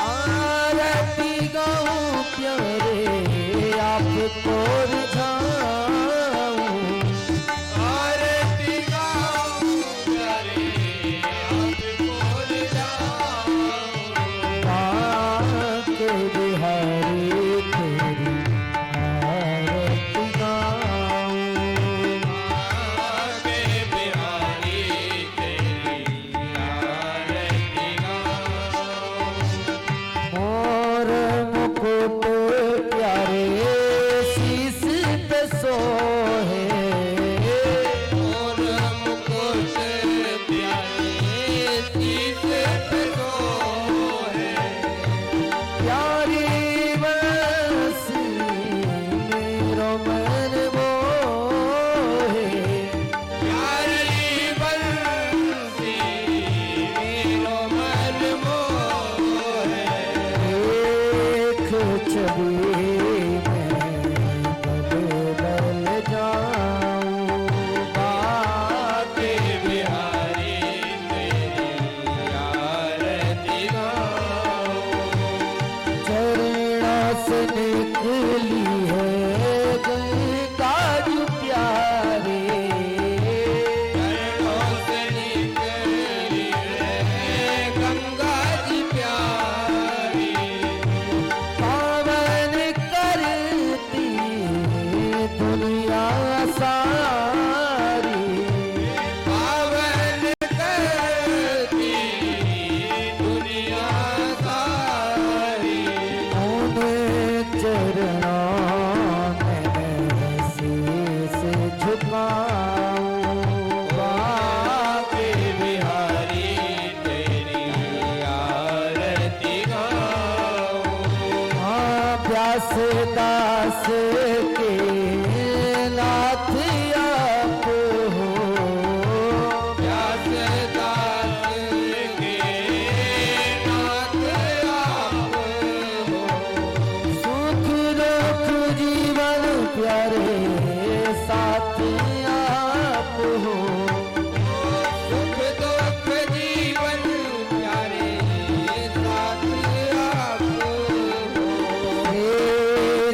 आरती गाऊं प्यारे आपको रिझाऊं, आरती गाऊं प्यारे आपको रिझाऊं, बांके बिहारी तेरी आरती गाऊं, बांके बिहारी तेरी आरती गाऊं, मोर मुकुट प्यारे शीश पे सोहे, मोर मुकुट प्यारे शीश पे सोहे, प्यारी बंसी मेरो मन मोहे, प्यारी बंसी मेरो मन मोहे, एक छवि में बल जाऊं, बाके बिहारी तेरी आरती गाऊं, चरणों से निकली है गंगा जी प्यारे, चरणों से निकली है गंगा जी प्यारी, पावन करती दुनिया सारी, पावन करती दुनिया सारी, उन्हें चरणों में शीश झुकाऊं, बाके बिहारी तेरी आरती गाऊं, व्यास दास के नाथ आप हो, व्यास दास के नाथ आप हो, सुख दुख जीवन प्यारे साथ आप हो, सुख दुख जीवन प्यारे साथ आप हो, हे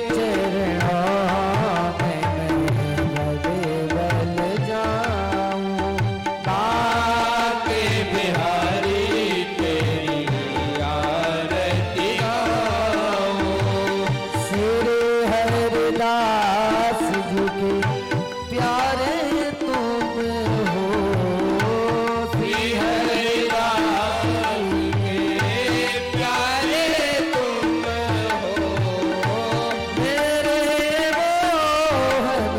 चरणों में बल जाऊं, बाके बिहारी तेरी आरती गाऊं, सिर हरदास जी के प्यारे तुम हो, श्री हरिदास के प्यारे तुम हो, मेरे मोहन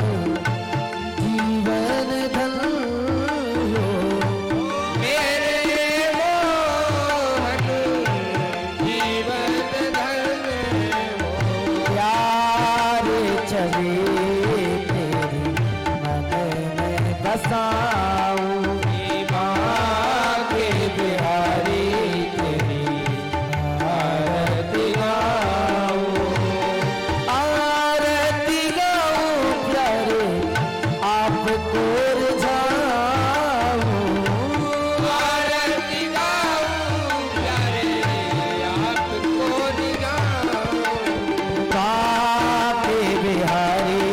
जीवन धन हो, मेरे मोहन जीवन धन हो, प्यारे छवि तेरी मन में बसाऊं, बाके बिहारी तेरी आरती गाऊं, आरती गाऊं प्यारे आपको रिझाऊं, आरती गाऊं प्यारे आपको गाऊं, बाके बिहारी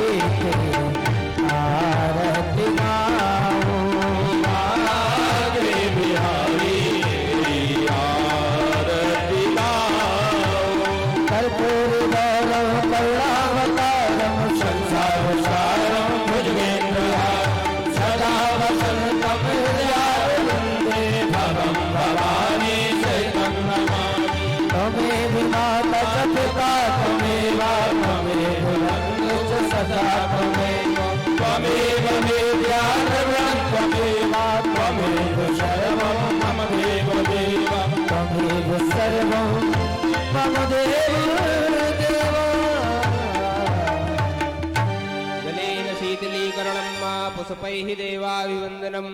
देवता त्वमेव त्वमेव रङ्गो च सदा त्वमेव त्वमेव मे ज्ञानवं त्वमेव त्वमेव सर्वं मम देवदेव त्वमेव सर्वं मम देवदेव जलेन शीतलीकरणं मा पुष्पैः देवाभिवन्दनम्